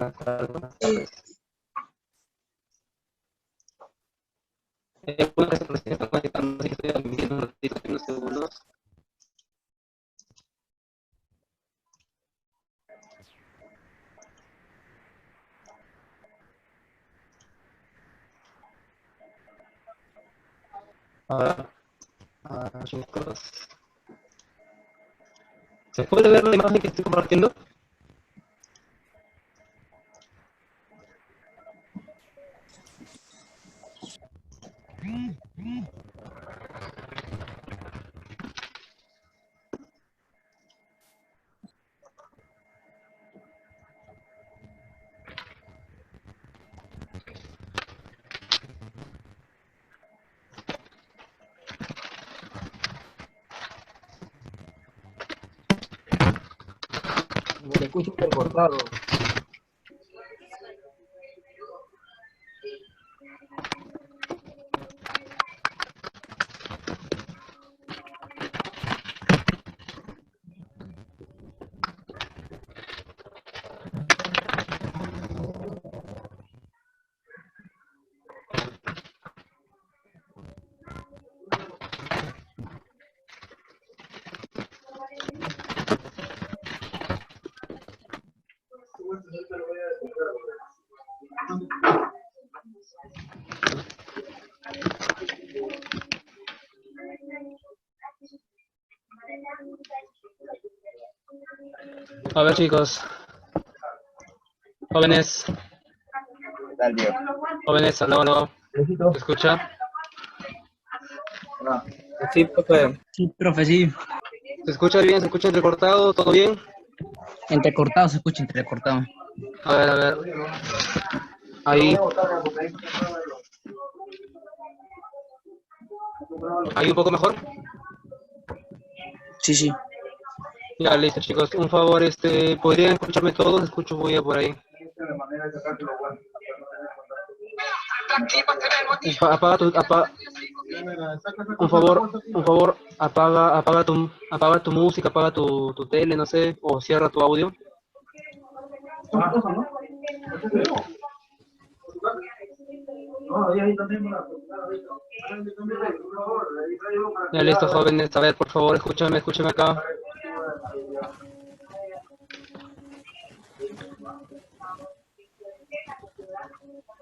Buenas tardes. Bueno, recién está conectando, así que estoy admitiendo un ratito, unos segundos. Ahora, chicos. ¿Se puede ver la imagen que estoy compartiendo? Me escucho intercortado. A ver, chicos. Jóvenes. ¿Qué tal, tío? Jóvenes, aló, aló. ¿Necesito? ¿Se escucha? Ah, sí, profe. Sí, profe, sí. ¿Se escucha bien? ¿Se escucha entrecortado? ¿Todo bien? Entrecortado, se escucha entrecortado. A ver, a ver. Ahí. Ahí un poco mejor. Sí, sí. Ya, listo, chicos. Un favor, ¿podrían escucharme todos? Escucho bulla por ahí. Apaga tu, un favor, apaga tu música, apaga tu tele, no sé, o cierra tu audio. Ya, listo, jóvenes. A ver, por favor, escúchame acá.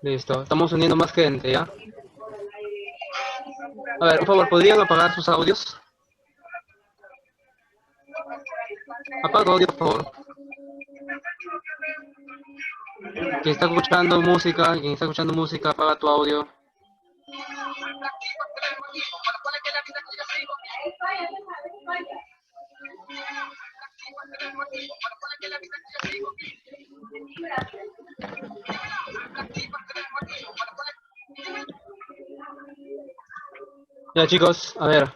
Listo, estamos uniendo más gente, ¿ya? A ver, por favor, ¿podrían apagar sus audios? Apaga audio, por favor. Quien está escuchando música, apaga tu audio. Ya, chicos, a ver.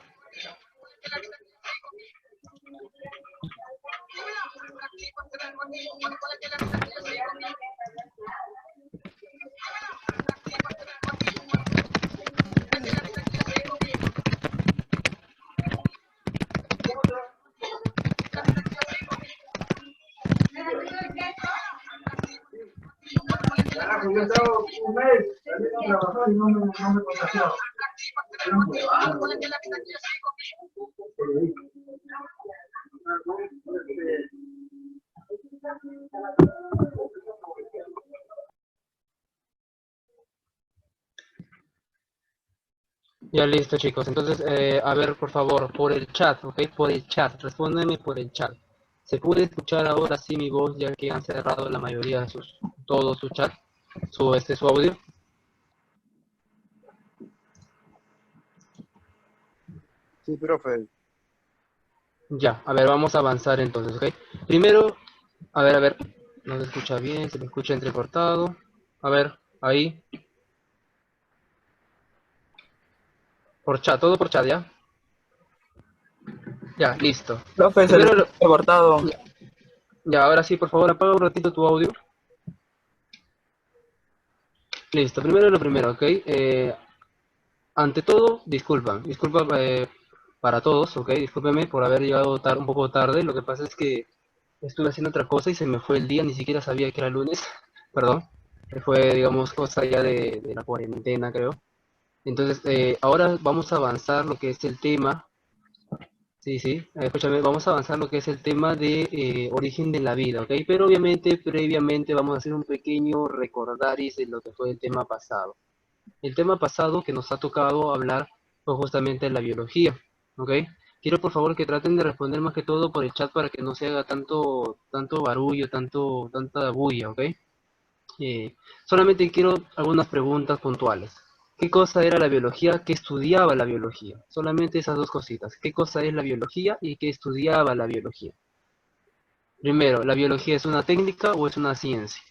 Carajo, yo estaba un mes saliendo a trabajar y no me contagiaba. Ya, listo, chicos. Entonces, a ver, por favor, por el chat, ¿ok? Por el chat, respóndanme por el chat. ¿Se puede escuchar ahora sí mi voz, ya que han cerrado la mayoría de todo su chat, su audio? Sí, profe. Ya, a ver, vamos a avanzar entonces, ¿ok? Primero, a ver, no se escucha bien, se me escucha entrecortado. A ver, ahí, por chat, todo por chat, ¿ya? Ya, listo. Profe, se le Primero, escucha entrecortado. ya, ya, ahora sí, por favor, apaga un ratito tu audio. Listo, primero lo primero, ¿ok? Ante todo, disculpa para todos, ¿ok? Discúlpeme por haber llegado un poco tarde. Lo que pasa es que estuve haciendo otra cosa y se me fue el día, ni siquiera sabía que era lunes. perdón, fue, digamos, cosa ya de la cuarentena, creo. Entonces, ahora vamos a avanzar lo que es el tema, sí, sí, escúchame, vamos a avanzar lo que es el tema de origen de la vida, ¿ok? Pero obviamente, previamente vamos a hacer un pequeño recordaris de lo que fue el tema pasado. El tema pasado que nos ha tocado hablar fue justamente la biología, ¿ok? Quiero por favor que traten de responder más que todo por el chat para que no se haga tanto barullo, tanta bulla, ¿ok? Solamente quiero algunas preguntas puntuales. ¿Qué cosa era la biología? ¿Qué estudiaba la biología? Solamente esas dos cositas. ¿Qué cosa es la biología y qué estudiaba la biología? Primero, ¿la biología es una técnica o es una ciencia?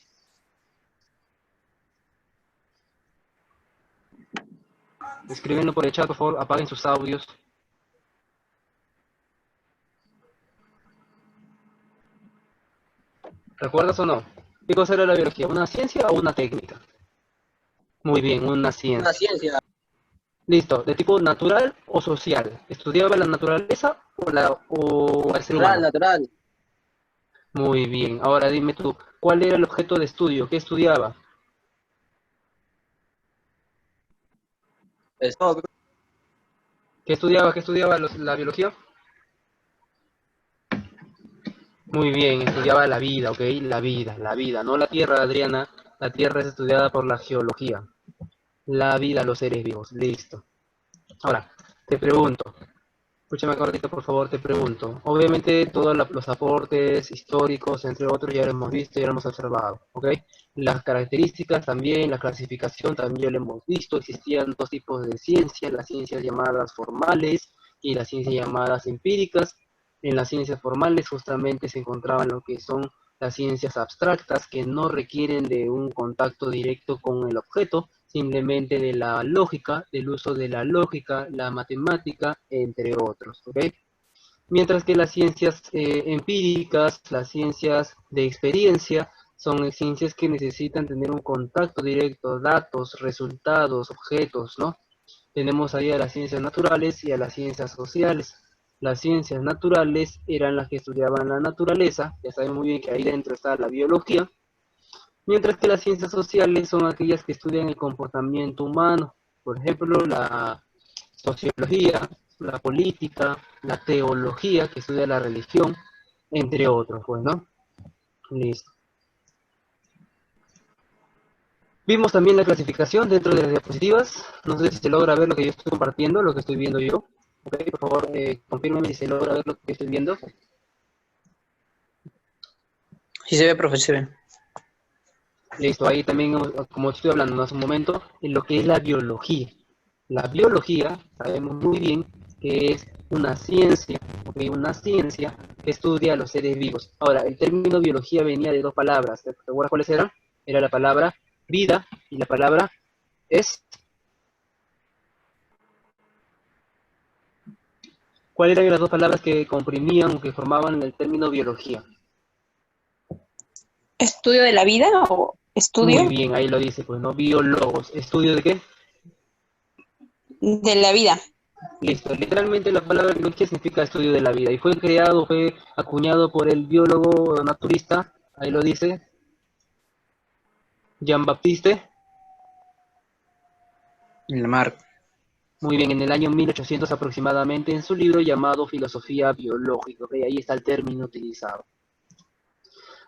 Escríbenlo por el chat, por favor, apaguen sus audios. ¿Recuerdas o no? ¿Qué cosa era la biología? ¿Una ciencia o una técnica? Muy bien, una Una ciencia. ciencia. Listo, ¿de tipo natural o social? ¿Estudiaba la naturaleza o al ser Natural, humano? natural. Muy bien, ahora dime tú, ¿cuál era el objeto de estudio? ¿Qué estudiaba? Eso, ¿Qué estudiaba? ¿Qué estudiaba la biología? Muy bien, estudiaba la vida, ¿ok? La vida, no la Tierra, Adriana. La Tierra es estudiada por la geología. La vida, los seres vivos, listo. Ahora, te pregunto, escúchame cortito, por favor, te pregunto. Obviamente todos los aportes históricos, entre otros, ya lo hemos visto, ya lo hemos observado, ¿ok? Las características también, la clasificación también lo hemos visto. Existían dos tipos de ciencias, las ciencias llamadas formales y las ciencias llamadas empíricas. En las ciencias formales justamente se encontraban lo que son las ciencias abstractas que no requieren de un contacto directo con el objeto, simplemente de la lógica, del uso de la lógica, la matemática, entre otros, ¿ok? Mientras que las ciencias empíricas, las ciencias de experiencia, son ciencias que necesitan tener un contacto directo, datos, resultados, objetos, ¿no? Tenemos ahí a las ciencias naturales y a las ciencias sociales. Las ciencias naturales eran las que estudiaban la naturaleza, ya saben muy bien que ahí dentro está la biología, mientras que las ciencias sociales son aquellas que estudian el comportamiento humano, por ejemplo, la sociología, la política, la teología, que estudia la religión, entre otros, pues, ¿no? Listo. Vimos también la clasificación dentro de las diapositivas. No sé si se logra ver lo que yo estoy compartiendo, lo que estoy viendo yo. Ok, por favor, confírmeme si se logra ver lo que estoy viendo. sí se ve, profe, se ve. Listo, ahí también, como estoy hablando hace un momento, en lo que es la biología. La biología, sabemos muy bien que es una ciencia, ¿ok? Una ciencia que estudia a los seres vivos. Ahora, el término biología venía de dos palabras. ¿Te acuerdas cuáles eran? Era la palabra vida y la palabra es. ¿Cuáles eran las dos palabras que comprimían o que formaban el término biología? ¿Estudio de la vida o Muy estudio bien, ahí lo dice, pues, ¿no? Biólogos. ¿Estudio de qué? de la vida? Listo, literalmente la palabra biología significa estudio de la vida y fue creado, fue acuñado por el biólogo naturista, ahí lo dice, Jean-Baptiste, Lamarck. muy bien, en el año 1800 aproximadamente, en su libro llamado Filosofía Biológica, ¿ok? Ahí está el término utilizado.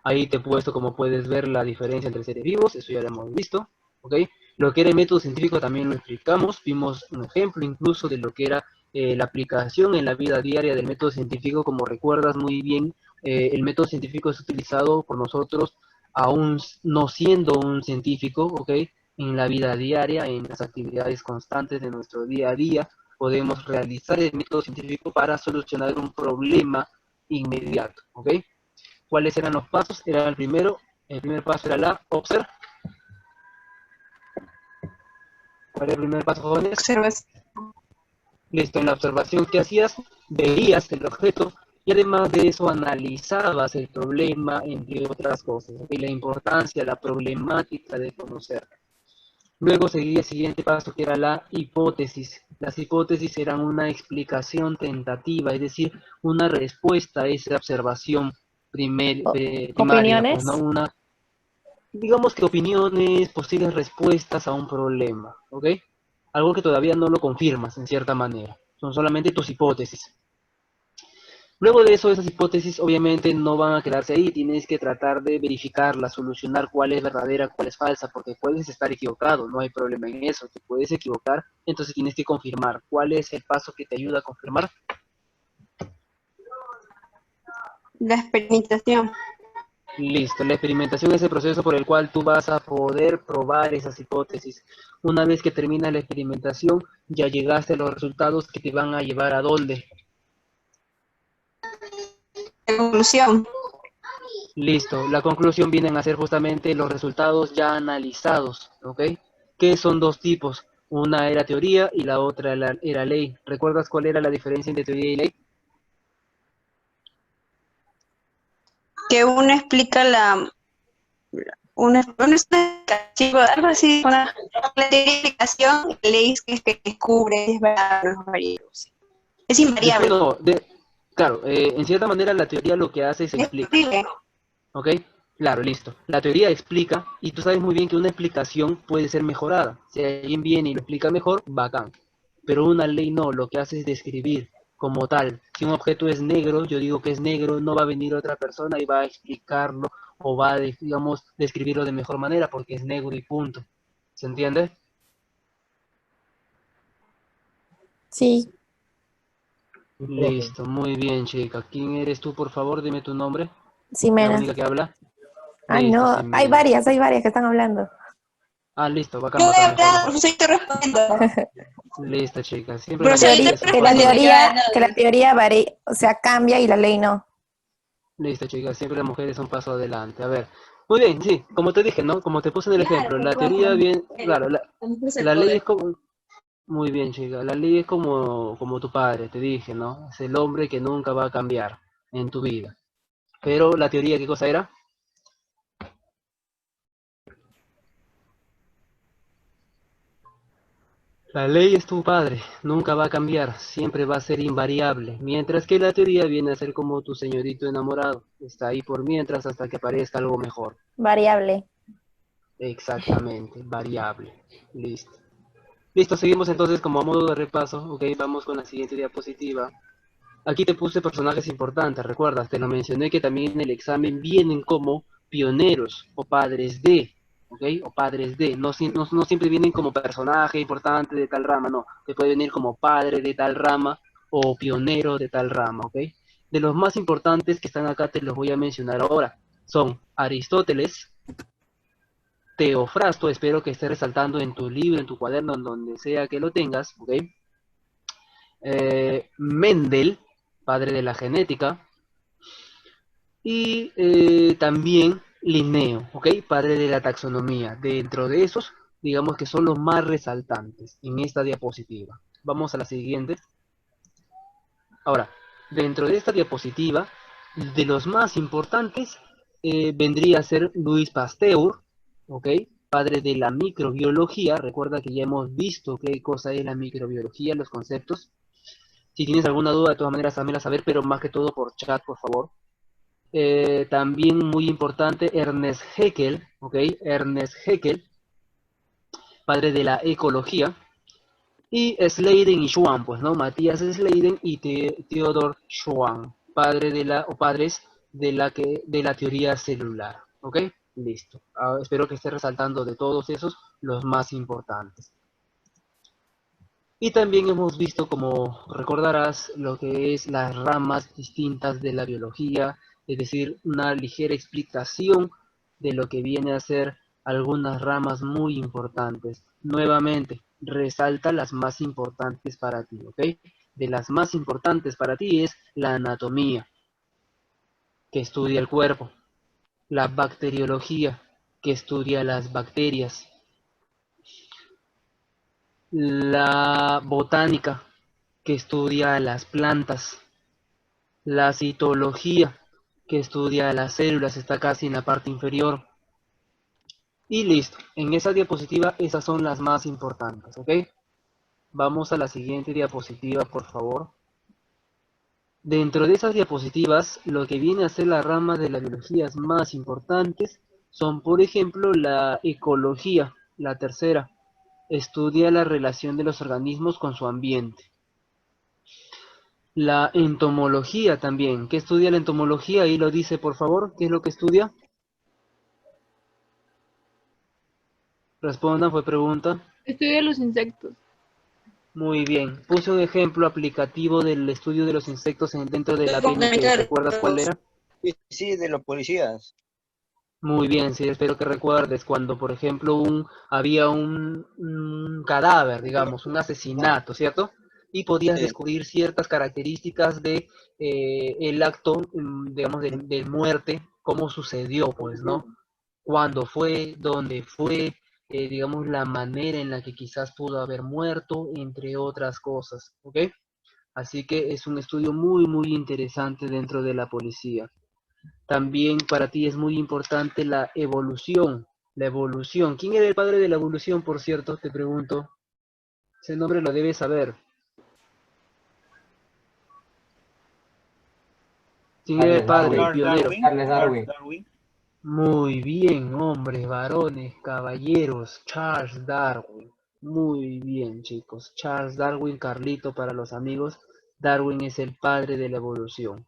Ahí te he puesto, como puedes ver, la diferencia entre seres vivos, eso ya lo hemos visto, ¿ok? Lo que era el método científico también lo explicamos, vimos un ejemplo incluso de lo que era la aplicación en la vida diaria del método científico, como recuerdas muy bien, el método científico es utilizado por nosotros aún no siendo un científico, ¿ok? En la vida diaria, en las actividades constantes de nuestro día a día, podemos realizar el método científico para solucionar un problema inmediato, ¿ok? ¿Cuáles eran los pasos? Era el primer paso era la observación. ¿Cuál era el primer paso, jóvenes? Observas. Listo, en la observación que hacías, veías el objeto y además de eso analizabas el problema, entre otras cosas. ¿Ok? La importancia, la problemática de conocer. Luego seguía el siguiente paso que era la hipótesis. Las hipótesis eran una explicación tentativa, es decir, una respuesta a esa observación primaria, pues, ¿no? ¿Opiniones? digamos que opiniones, posibles respuestas a un problema, ¿ok? Algo que todavía no lo confirmas en cierta manera, son solamente tus hipótesis. Luego de eso, esas hipótesis obviamente no van a quedarse ahí, tienes que tratar de verificarla, solucionar cuál es verdadera, cuál es falsa, porque puedes estar equivocado, no hay problema en eso, te puedes equivocar, entonces tienes que confirmar. ¿Cuál es el paso que te ayuda a confirmar? La experimentación. Listo, la experimentación es el proceso por el cual tú vas a poder probar esas hipótesis. Una vez que termina la experimentación, ya llegaste a los resultados que te van a llevar a dónde. La conclusión. Listo, la conclusión vienen a ser justamente los resultados ya analizados, ¿ok? Que son dos tipos, una era teoría y la otra era ley. ¿Recuerdas cuál era la diferencia entre teoría y ley? Que uno explica una explicación, algo así, la explicación, ley que descubre, es verdad, no es variable. Es Después invariable. no, claro, en cierta manera la teoría lo que hace es Es explica. posible. ¿Ok? Claro, listo. La teoría explica, y tú sabes muy bien que una explicación puede ser mejorada. Si alguien viene y lo explica mejor, bacán. Pero una ley no, lo que hace es describir como tal. Si un objeto es negro, yo digo que es negro, no va a venir otra persona y va a explicarlo o va a, digamos, describirlo de mejor manera porque es negro y punto. ¿Se entiende? Sí, Listo, muy bien, chica. ¿Quién eres tú, por favor? Dime tu nombre. La Ximena. única que habla. Ay, Listo, no, Ximena. hay varias que están hablando. Ah, listo, bacán, Yo he bacán, mejor, hablado, mejor. profesor, estoy respondiendo. Listo, chicas. Siempre las Profesor, yo mujeres estoy son Que la paso respondiendo adelante. teoría, ya, que la no. teoría varía, o sea, cambia y la ley no. Listo, chicas. Siempre las mujeres son paso adelante. A ver. Muy bien, sí. Como te dije, ¿no? Como te puse en el ejemplo. La teoría bien... Claro, la ley es como... Muy bien, chica. La ley es como tu padre, te dije, ¿no? Es el hombre que nunca va a cambiar en tu vida. Pero la teoría, ¿qué cosa era? La ley es tu padre, nunca va a cambiar, siempre va a ser invariable, mientras que la teoría viene a ser como tu señorito enamorado, está ahí por mientras hasta que aparezca algo mejor. Variable. Exactamente, variable. Listo. Listo, seguimos entonces como a modo de repaso, ok, vamos con la siguiente diapositiva. Aquí te puse personajes importantes, recuerdas, te lo mencioné que también en el examen vienen como pioneros o padres de, ¿ok? O padres de, no siempre vienen como personaje importante de tal rama, no, te puede venir como padre de tal rama o pionero de tal rama, ¿ok? De los más importantes que están acá te los voy a mencionar ahora. Son Aristóteles, Teofrasto, espero que esté resaltando en tu libro, en tu cuaderno, en donde sea que lo tengas, ¿ok? Mendel, padre de la genética, y también Linneo, ¿ok? Padre de la taxonomía. Dentro de esos, digamos que son los más resaltantes en esta diapositiva. Vamos a la siguiente. Ahora, dentro de esta diapositiva, de los más importantes, vendría a ser Louis Pasteur, ¿ok? Padre de la microbiología. Recuerda que ya hemos visto qué cosa es la microbiología, los conceptos. Si tienes alguna duda, de todas maneras, házmela saber, pero más que todo por chat, por favor. También muy importante, Ernest Haeckel, ¿ok? Ernest Haeckel, padre de la ecología. Y Sladen y Schwann, pues, ¿no? Matías Sladen y Theodor Schwann, padre de la, o padres de la teoría celular, ¿ok? Listo. Espero que esté resaltando de todos esos los más importantes. Y también hemos visto, como recordarás, lo que es las ramas distintas de la biología, es decir, una ligera explicación de lo que viene a ser algunas ramas muy importantes. Nuevamente, resalta las más importantes para ti, ¿ok? De las más importantes para ti es la anatomía, que estudia el cuerpo, la bacteriología, que estudia las bacterias, la botánica, que estudia las plantas, la citología, que estudia las células, está casi en la parte inferior. Y listo, en esa diapositiva esas son las más importantes, ¿ok? Vamos a la siguiente diapositiva, por favor. Dentro de esas diapositivas, lo que viene a ser las ramas de la biología más importantes son, por ejemplo, la ecología, la tercera, estudia la relación de los organismos con su ambiente. La entomología también, ¿qué estudia la entomología? Ahí lo dice, por favor, ¿qué es lo que estudia? Respondan, fue pregunta. Estudia los insectos. Muy bien, puse un ejemplo aplicativo del estudio de los insectos dentro de la PNP, ¿recuerdas cuál era? Sí, sí, de los policías. Muy bien, sí, espero que recuerdes cuando, por ejemplo, había un cadáver, digamos, un asesinato, ¿cierto? Y podías Sí. descubrir ciertas características de el acto, digamos, de muerte, cómo sucedió, pues, ¿no? Cuándo fue, dónde fue, digamos, la manera en la que quizás pudo haber muerto, entre otras cosas, ¿ok? Así que es un estudio muy, muy interesante dentro de la policía. También para ti es muy importante la evolución. La evolución. ¿Quién era el padre de la evolución, por cierto? Te pregunto. Ese nombre lo debes saber. ¿Quién era el Charles padre, el Darwin. Charles pionero? Darwin. Charles Charles Darwin. Darwin. Muy bien, hombres, varones, caballeros. Charles Darwin. Muy bien, chicos. Charles Darwin, Carlito para los amigos. Darwin es el padre de la evolución.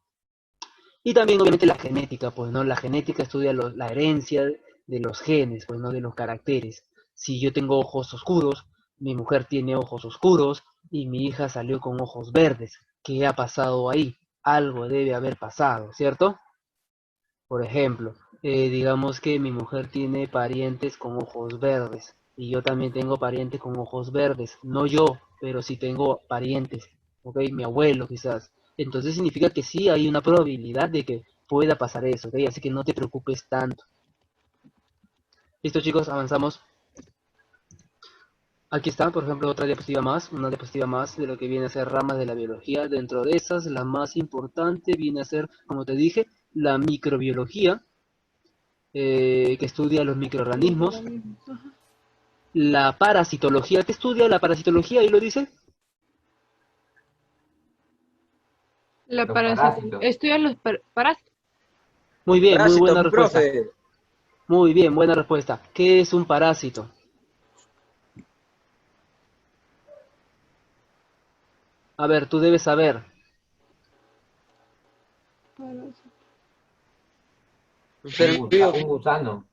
Y también obviamente la genética, pues, ¿no? La genética estudia la herencia de los genes, pues, ¿no? De los caracteres. Si yo tengo ojos oscuros, mi mujer tiene ojos oscuros y mi hija salió con ojos verdes. ¿Qué ha pasado ahí? Algo debe haber pasado, ¿cierto? Por ejemplo, digamos que mi mujer tiene parientes con ojos verdes y yo también tengo parientes con ojos verdes. No yo, pero sí tengo parientes, ¿ok? Mi abuelo quizás. Entonces significa que sí hay una probabilidad de que pueda pasar eso, ¿ok? Así que no te preocupes tanto. Listo, chicos, avanzamos. Aquí está, por ejemplo, otra diapositiva más, una diapositiva más de lo que viene a ser ramas de la biología. Dentro de esas, la más importante viene a ser, como te dije, la microbiología, que estudia los microorganismos. Ajá. La parasitología, ¿qué estudia la parasitología? Ahí lo dice. La Los parásito. parásitos. Estudia los parásitos. Muy bien, muy Parásito, buena respuesta. profe. Muy bien, buena respuesta. ¿Qué es un parásito? A ver, tú debes saber. Un gusano.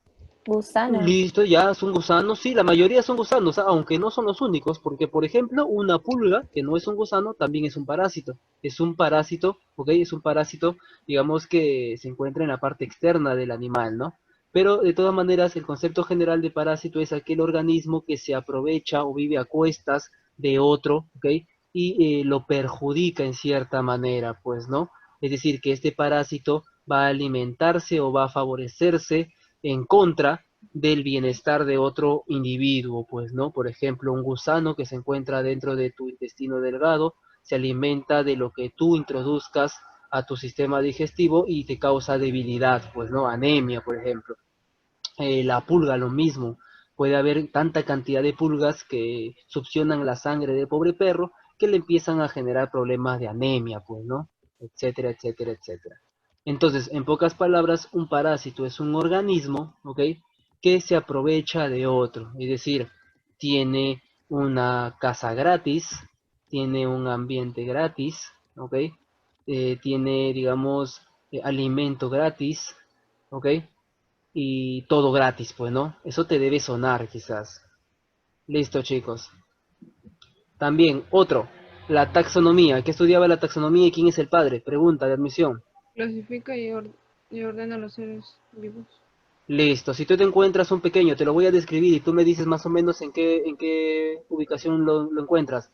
Gusano. Listo, ya son gusanos. Sí, la mayoría son gusanos, aunque no son los únicos, porque por ejemplo, una pulga, que no es un gusano, también es un parásito. Es un parásito, ¿ok? Es un parásito, digamos que se encuentra en la parte externa del animal, ¿no? Pero de todas maneras, el concepto general de parásito es aquel organismo que se aprovecha o vive a cuestas de otro, ¿ok? Y lo perjudica en cierta manera, pues, ¿no? Es decir, que este parásito va a alimentarse o va a favorecerse en contra del bienestar de otro individuo, pues, ¿no? Por ejemplo, un gusano que se encuentra dentro de tu intestino delgado se alimenta de lo que tú introduzcas a tu sistema digestivo y te causa debilidad, pues, ¿no? Anemia, por ejemplo. La pulga, lo mismo. Puede haber tanta cantidad de pulgas que succionan la sangre del pobre perro que le empiezan a generar problemas de anemia, pues, ¿no? Etcétera, etcétera, etcétera. Entonces, en pocas palabras, un parásito es un organismo, ¿ok? Que se aprovecha de otro, es decir, tiene una casa gratis, tiene un ambiente gratis, ¿ok? Tiene, digamos, alimento gratis, ¿ok? Y todo gratis, pues, ¿no? Eso te debe sonar, quizás. Listo, chicos. También, otro, la taxonomía. ¿Qué estudiaba la taxonomía y quién es el padre? Pregunta de admisión. Clasifica y ordena los seres vivos. Listo, si tú te encuentras un pequeño, te lo voy a describir y tú me dices más o menos en qué ubicación lo encuentras.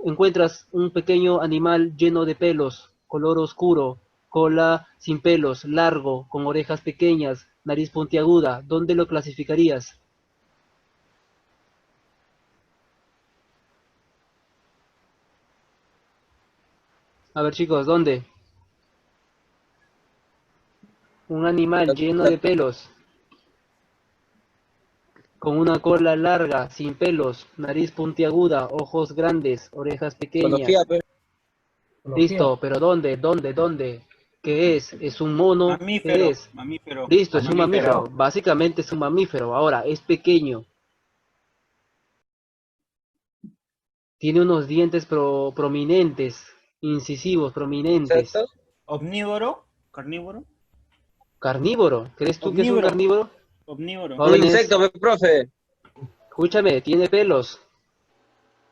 Encuentras un pequeño animal lleno de pelos, color oscuro, cola sin pelos, largo, con orejas pequeñas, nariz puntiaguda. ¿Dónde lo clasificarías? A ver, chicos, ¿dónde? Un animal lleno de pelos, con una cola larga, sin pelos, nariz puntiaguda, ojos grandes, orejas pequeñas. Biología, pero Listo, pero ¿dónde? ¿Dónde? ¿Dónde? ¿Qué es? ¿Es un mono? ¿Qué Mamífero, es? mamífero. Listo, es un Mamífero. mamífero. Básicamente es un mamífero. Ahora, es pequeño. Tiene unos dientes prominentes, incisivos, prominentes. Exacto. Omnívoro, carnívoro. Carnívoro. ¿Crees tú que es un Omnívoro, carnívoro? omnívoro. Un Jóvenes, insecto, profe. escúchame, tiene pelos.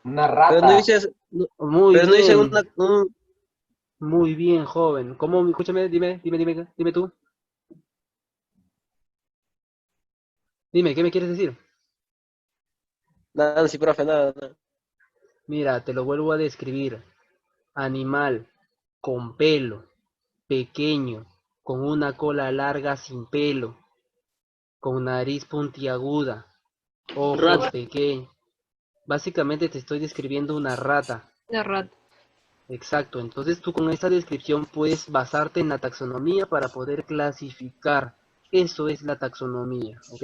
Una Pero no rata. dices, Muy pero no dices bien, un muy bien, joven. ¿Cómo? Escúchame, dime tú. Dime, ¿qué me quieres decir? Nancy, profe, nada, nada. Mira, te lo vuelvo a describir. Animal con pelo, pequeño, con una cola larga sin pelo, con nariz puntiaguda, ojos Rata. pequeños. Básicamente te estoy describiendo una rata. La rata. Exacto, entonces tú con esta descripción puedes basarte en la taxonomía para poder clasificar. Eso es la taxonomía, ¿ok?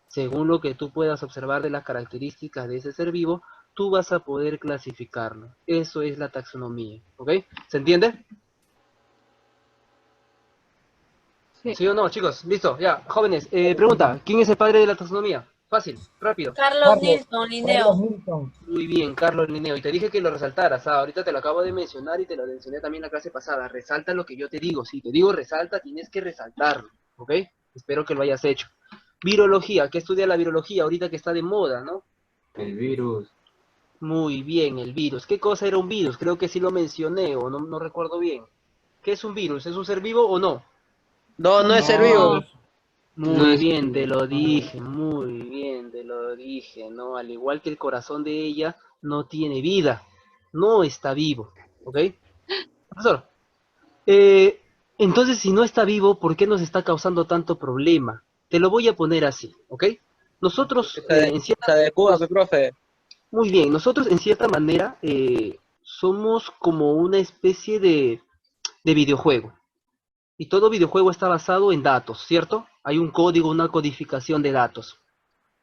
Según lo que tú puedas observar de las características de ese ser vivo, tú vas a poder clasificarlo. Eso es la taxonomía, ¿ok? ¿Se entiende? Sí. ¿Sí o no, chicos? Listo, ya, jóvenes. Pregunta, ¿quién es el padre de la taxonomía? Fácil, rápido. Carlos Nilsson. Muy bien, Carlos Linneo. Y te dije que lo resaltaras. Ahorita te lo acabo de mencionar y te lo mencioné también en la clase pasada. Resalta lo que yo te digo. Si te digo resalta, tienes que resaltarlo. ¿Ok? Espero que lo hayas hecho. Virología. ¿Qué estudia la virología ahorita que está de moda, no? El virus. Muy bien, el virus. ¿Qué cosa era un virus? Creo que sí lo mencioné o no recuerdo bien. ¿Qué es un virus? ¿Es un ser vivo o no? No, no es ser No, vivo. No. No Muy es. bien, te lo dije, muy bien, te lo dije, ¿no? Al igual que el corazón de ella, no tiene vida, no está vivo, ¿ok? Profesor, eh, entonces si no está vivo, ¿por qué nos está causando tanto problema? Te lo voy a poner así, ¿ok? Nosotros, en cierta, Se adecua, nos- profe. muy bien, nosotros en cierta manera somos como una especie de videojuego. Y todo videojuego está basado en datos, ¿cierto? Hay un código, una codificación de datos.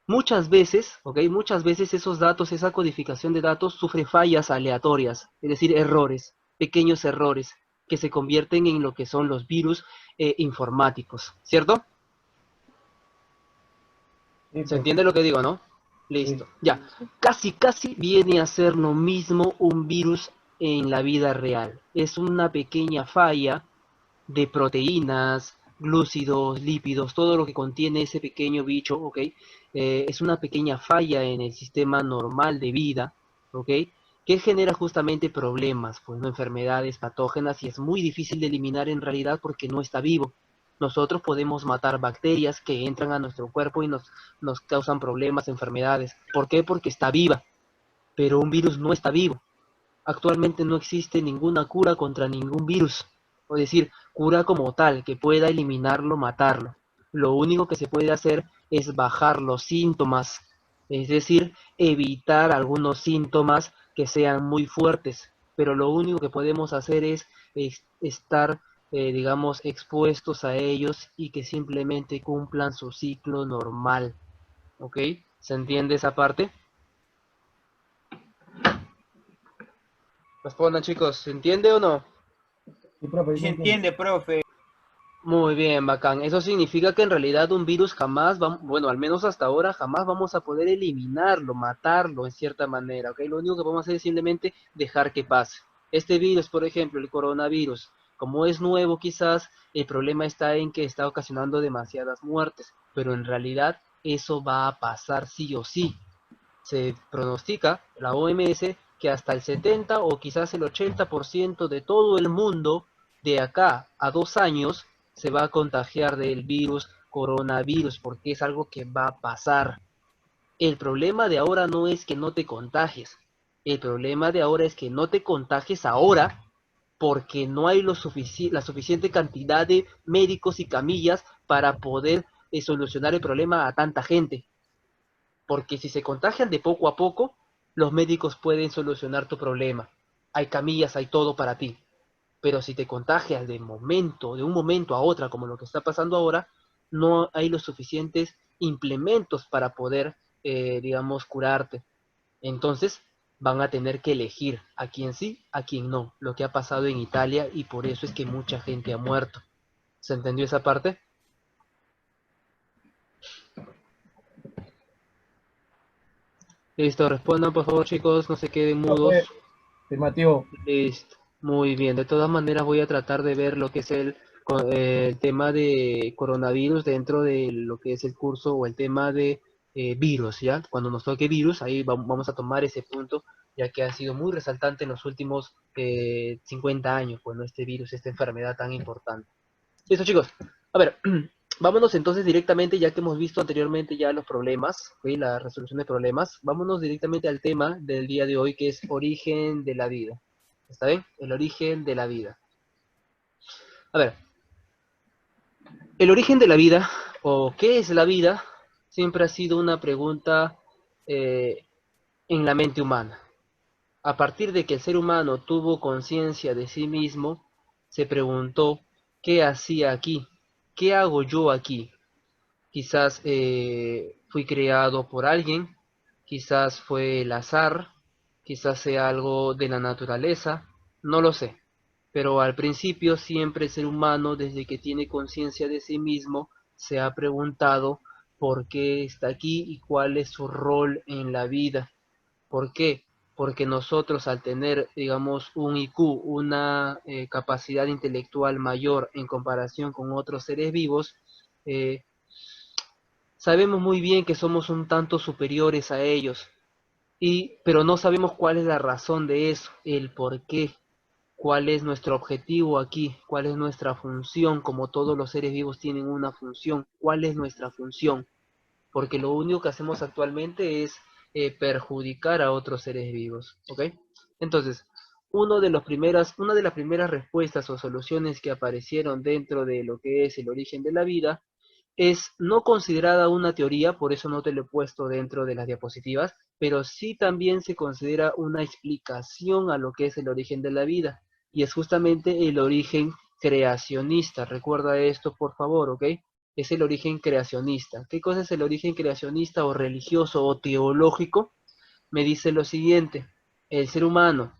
Muchas veces, ¿ok? Muchas veces esos datos, esa codificación de datos sufre fallas aleatorias, es decir, errores, pequeños errores, que se convierten en lo que son los virus informáticos, ¿cierto? ¿Se entiende lo que digo, no? Listo, ya. Casi viene a ser lo mismo un virus en la vida real. Es una pequeña falla de proteínas, glúcidos, lípidos, todo lo que contiene ese pequeño bicho, ¿ok? Es una pequeña falla en el sistema normal de vida, ¿ok? Que genera justamente problemas, pues, ¿no? Enfermedades patógenas y es muy difícil de eliminar en realidad porque no está vivo. Nosotros podemos matar bacterias que entran a nuestro cuerpo y nos causan problemas, enfermedades. ¿Por qué? Porque está viva, pero un virus no está vivo. Actualmente no existe ninguna cura contra ningún virus, o decir, cura como tal, que pueda eliminarlo, matarlo. Lo único que se puede hacer es bajar los síntomas, es decir, evitar algunos síntomas que sean muy fuertes, pero lo único que podemos hacer es estar, digamos, expuestos a ellos y que simplemente cumplan su ciclo normal, ¿ok? ¿Se entiende esa parte? Respondan chicos, ¿se entiende o no? se entiende, profe. Muy bien, bacán. Eso significa que en realidad un virus jamás, bueno, al menos hasta ahora, jamás vamos a poder eliminarlo, matarlo en cierta manera, ¿ok? Lo único que podemos hacer es simplemente dejar que pase. Este virus, por ejemplo, el coronavirus, como es nuevo quizás, el problema está en que está ocasionando demasiadas muertes, pero en realidad eso va a pasar sí o sí. Se pronostica, la OMS, que hasta el 70 o quizás el 80% de todo el mundo de acá a 2 años se va a contagiar del virus coronavirus porque es algo que va a pasar. El problema de ahora no es que no te contagies. El problema de ahora es que no te contagies ahora porque no hay la suficiente cantidad de médicos y camillas para poder solucionar el problema a tanta gente. Porque si se contagian de poco a poco, los médicos pueden solucionar tu problema. Hay camillas, hay todo para ti. Pero si te contagias de un momento a otra, como lo que está pasando ahora, no hay los suficientes implementos para poder, digamos, curarte. Entonces, van a tener que elegir a quién sí, a quién no, lo que ha pasado en Italia y por eso es que mucha gente ha muerto. ¿Se entendió esa parte? Listo, respondan por favor chicos, no se queden mudos. Afirmativo. Listo, muy bien. De todas maneras voy a tratar de ver lo que es el tema de coronavirus dentro de lo que es el curso o el tema de virus, ¿ya? Cuando nos toque virus, ahí vamos a tomar ese punto, ya que ha sido muy resaltante en los últimos 50 años, bueno, este virus, esta enfermedad tan importante. Listo chicos, a ver, vámonos entonces directamente, ya que hemos visto anteriormente ya los problemas, ¿sí? La resolución de problemas, vámonos directamente al tema del día de hoy, que es origen de la vida. ¿Está bien? El origen de la vida. A ver, el origen de la vida, o qué es la vida, siempre ha sido una pregunta en la mente humana. A partir de que el ser humano tuvo conciencia de sí mismo, se preguntó, ¿qué hacía aquí? ¿Qué hago yo aquí? Quizás fui creado por alguien, quizás fue el azar, quizás sea algo de la naturaleza, no lo sé. Pero al principio siempre el ser humano, desde que tiene conciencia de sí mismo, se ha preguntado por qué está aquí y cuál es su rol en la vida. ¿Por qué? Porque nosotros al tener, digamos, un IQ, una capacidad intelectual mayor en comparación con otros seres vivos, eh, sabemos muy bien que somos un tanto superiores a ellos, pero no sabemos cuál es la razón de eso, el por qué, cuál es nuestro objetivo aquí, cuál es nuestra función, como todos los seres vivos tienen una función, cuál es nuestra función, porque lo único que hacemos actualmente es perjudicar a otros seres vivos, ¿ok? Entonces, una de las primeras respuestas o soluciones que aparecieron dentro de lo que es el origen de la vida es no considerada una teoría, por eso no te lo he puesto dentro de las diapositivas, pero sí también se considera una explicación a lo que es el origen de la vida, y es justamente el origen creacionista. Recuerda esto, por favor, ¿ok? Es el origen creacionista. ¿Qué cosa es el origen creacionista o religioso o teológico? Me dice lo siguiente: el ser humano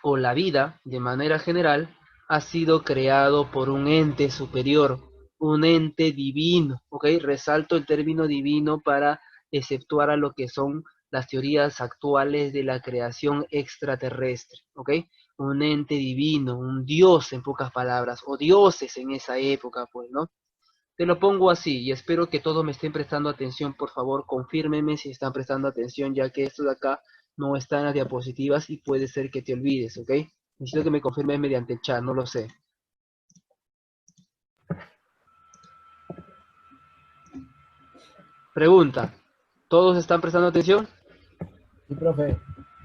o la vida, de manera general, ha sido creado por un ente superior, un ente divino, ¿ok? Resalto el término divino para exceptuar a lo que son las teorías actuales de la creación extraterrestre, ¿ok? Un ente divino, un dios en pocas palabras, o dioses en esa época, pues, ¿no? Te lo pongo así y espero que todos me estén prestando atención, por favor, confírmenme si están prestando atención, ya que esto de acá no está en las diapositivas y puede ser que te olvides, ¿ok? Necesito que me confirmes mediante el chat, no lo sé. Pregunta, ¿todos están prestando atención? Sí, profe.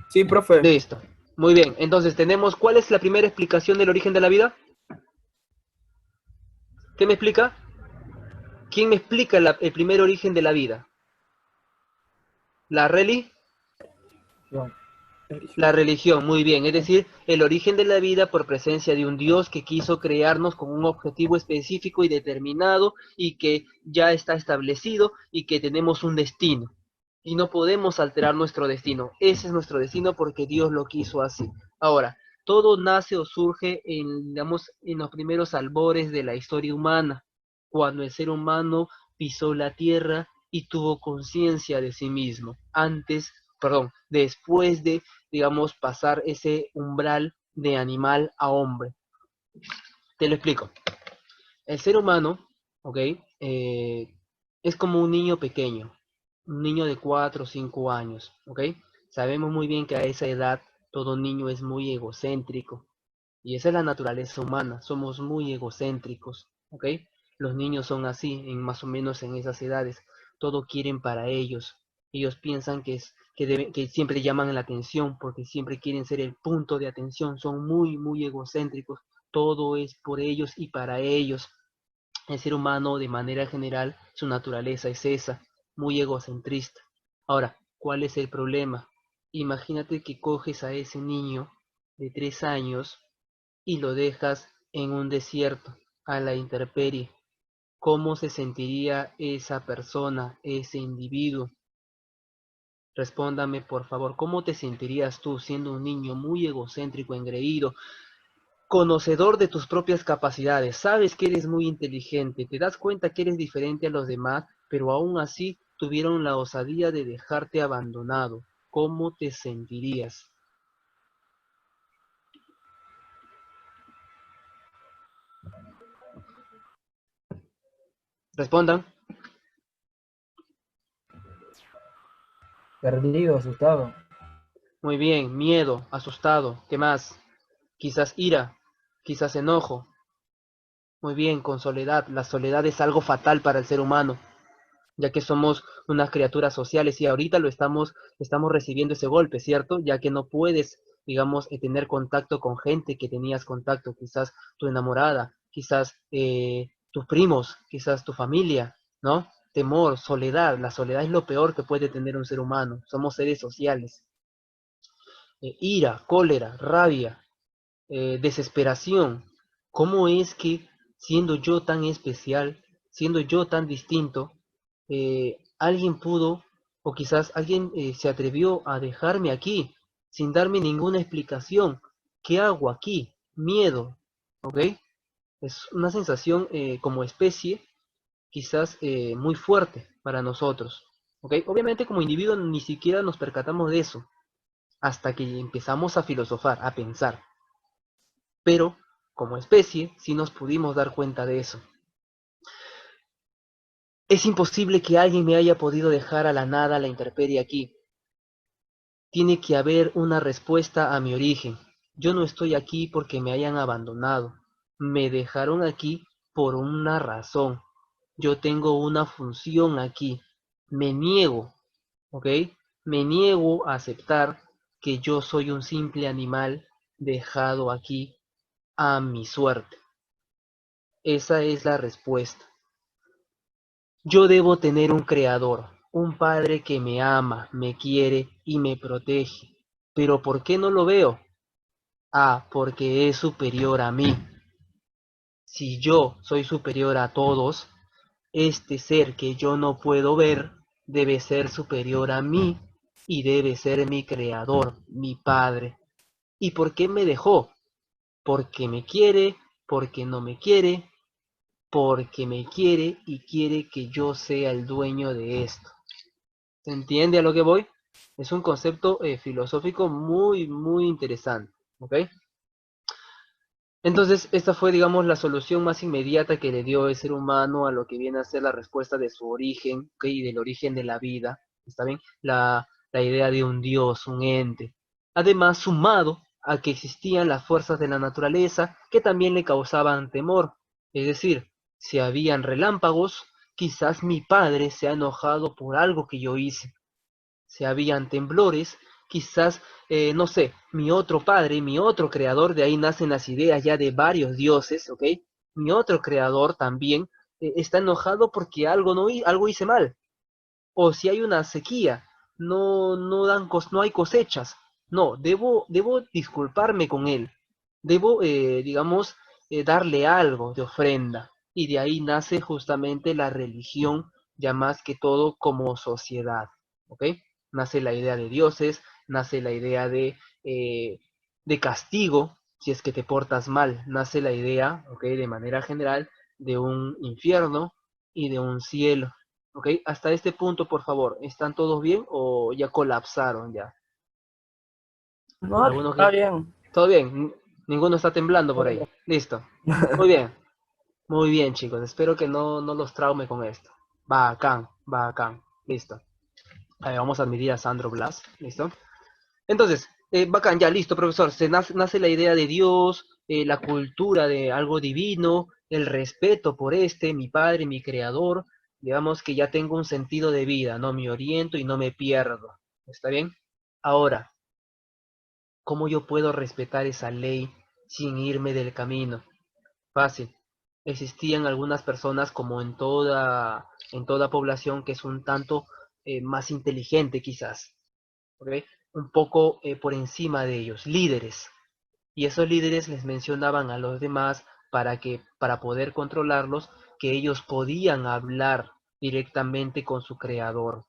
Sí, profe. Listo. Muy bien, entonces tenemos, ¿cuál es la primera explicación del origen de la vida? ¿Qué me explica? ¿Quién me explica el primer origen de la vida? ¿La religión? No. La religión, muy bien, es decir, el origen de la vida por presencia de un Dios que quiso crearnos con un objetivo específico y determinado y que ya está establecido y que tenemos un destino y no podemos alterar nuestro destino. Ese es nuestro destino porque Dios lo quiso así. Ahora, todo nace o surge en, digamos, en los primeros albores de la historia humana, cuando el ser humano pisó la tierra y tuvo conciencia de sí mismo, después de, digamos, pasar ese umbral de animal a hombre. Te lo explico. El ser humano, ¿ok? Es como un niño pequeño, un niño de 4 o 5 años, ¿ok? Sabemos muy bien que a esa edad todo niño es muy egocéntrico, y esa es la naturaleza humana, somos muy egocéntricos, ¿ok? Los niños son así, más o menos en esas edades, todo quieren para ellos. Ellos piensan que siempre llaman la atención porque siempre quieren ser el punto de atención, son muy, muy egocéntricos, todo es por ellos y para ellos. El ser humano, de manera general, su naturaleza es esa, muy egocentrista. Ahora, ¿cuál es el problema? Imagínate que coges a ese niño de 3 años y lo dejas en un desierto, a la intemperie. ¿Cómo se sentiría esa persona, ese individuo? Respóndame, por favor, ¿cómo te sentirías tú siendo un niño muy egocéntrico, engreído, conocedor de tus propias capacidades? Sabes que eres muy inteligente, te das cuenta que eres diferente a los demás, pero aún así tuvieron la osadía de dejarte abandonado. ¿Cómo te sentirías? Respondan. Perdido, asustado. Muy bien, miedo, asustado, ¿qué más? Quizás ira, quizás enojo. Muy bien, con soledad. La soledad es algo fatal para el ser humano, ya que somos unas criaturas sociales y ahorita estamos recibiendo ese golpe, ¿cierto? Ya que no puedes, digamos, tener contacto con gente que tenías contacto, quizás tu enamorada, quizás tus primos, quizás tu familia, ¿no? Temor, soledad. La soledad es lo peor que puede tener un ser humano. Somos seres sociales. Ira, cólera, rabia, desesperación. ¿Cómo es que siendo yo tan especial, siendo yo tan distinto, alguien pudo, o quizás alguien se atrevió a dejarme aquí sin darme ninguna explicación? ¿Qué hago aquí? Miedo, ¿ok? Es una sensación como especie, quizás muy fuerte para nosotros, ¿ok? Obviamente como individuo ni siquiera nos percatamos de eso, hasta que empezamos a filosofar, a pensar. Pero, como especie, sí nos pudimos dar cuenta de eso. Es imposible que alguien me haya podido dejar a la nada, a la intemperie aquí. Tiene que haber una respuesta a mi origen. Yo no estoy aquí porque me hayan abandonado. Me dejaron aquí por una razón. Yo tengo una función aquí. Me niego, ¿ok? Me niego a aceptar que yo soy un simple animal dejado aquí a mi suerte. Esa es la respuesta. Yo debo tener un creador, un padre que me ama, me quiere y me protege. ¿Pero por qué no lo veo? Ah, porque es superior a mí. Si yo soy superior a todos, este ser que yo no puedo ver debe ser superior a mí y debe ser mi creador, mi padre. ¿Y por qué me dejó? Porque me quiere, porque no me quiere, porque me quiere y quiere que yo sea el dueño de esto. ¿Se entiende a lo que voy? Es un concepto filosófico muy, muy interesante, ¿ok? Entonces, esta fue, digamos, la solución más inmediata que le dio el ser humano a lo que viene a ser la respuesta de su origen, ¿ok? Y del origen de la vida, ¿está bien? La idea de un Dios, un ente. Además, sumado a que existían las fuerzas de la naturaleza que también le causaban temor. Es decir, si habían relámpagos, quizás mi padre se ha enojado por algo que yo hice. Si habían temblores, quizás, no sé, mi otro padre, mi otro creador, de ahí nacen las ideas ya de varios dioses, ¿ok? Mi otro creador también está enojado porque algo, algo hice mal. O si hay una sequía, no hay cosechas. No, debo disculparme con él. Debo, digamos, darle algo de ofrenda. Y de ahí nace justamente la religión, ya más que todo como sociedad, ¿ok? Nace la idea de dioses, nace la idea de castigo, si es que te portas mal. Nace la idea, ¿ok? De manera general, de un infierno y de un cielo. ¿Ok? Hasta este punto, por favor, ¿están todos bien o ya colapsaron ya? No, Algunos está que... bien. ¿Todo bien? Ninguno está temblando por ahí. Listo. Muy bien. Muy bien, chicos. Espero que no los traume con esto. Bacán, bacán. Listo. A ver, vamos a admitir a Sandro Blas. ¿Listo? Entonces, bacán, ya, listo, profesor. Nace la idea de Dios, la cultura de algo divino, el respeto por mi padre, mi creador. Digamos que ya tengo un sentido de vida, no me oriento y no me pierdo. ¿Está bien? Ahora, ¿cómo yo puedo respetar esa ley sin irme del camino? Fácil. Existían algunas personas, como en toda población, que es un tanto más inteligente quizás, ¿ok? Un poco por encima de ellos, líderes. Y esos líderes les mencionaban a los demás para poder controlarlos, que ellos podían hablar directamente con su creador.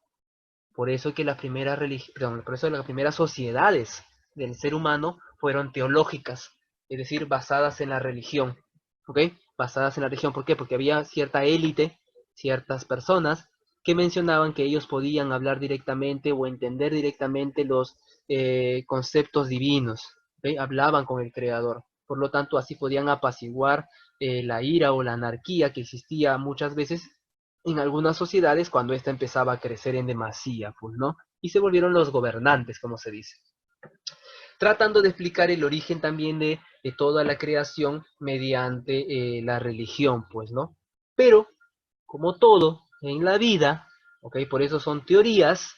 Por eso que por eso las primeras sociedades del ser humano fueron teológicas, es decir, basadas en la religión, ¿ok? Basadas en la religión, ¿por qué? Porque había cierta élite, ciertas personas que mencionaban que ellos podían hablar directamente o entender directamente los conceptos divinos, ¿ok? Hablaban con el Creador. Por lo tanto, así podían apaciguar la ira o la anarquía que existía muchas veces en algunas sociedades cuando ésta empezaba a crecer en demasía, pues, ¿no? Y se volvieron los gobernantes, como se dice. Tratando de explicar el origen también de toda la creación mediante la religión, pues, ¿no? Pero, como todo en la vida, ¿ok? Por eso son teorías,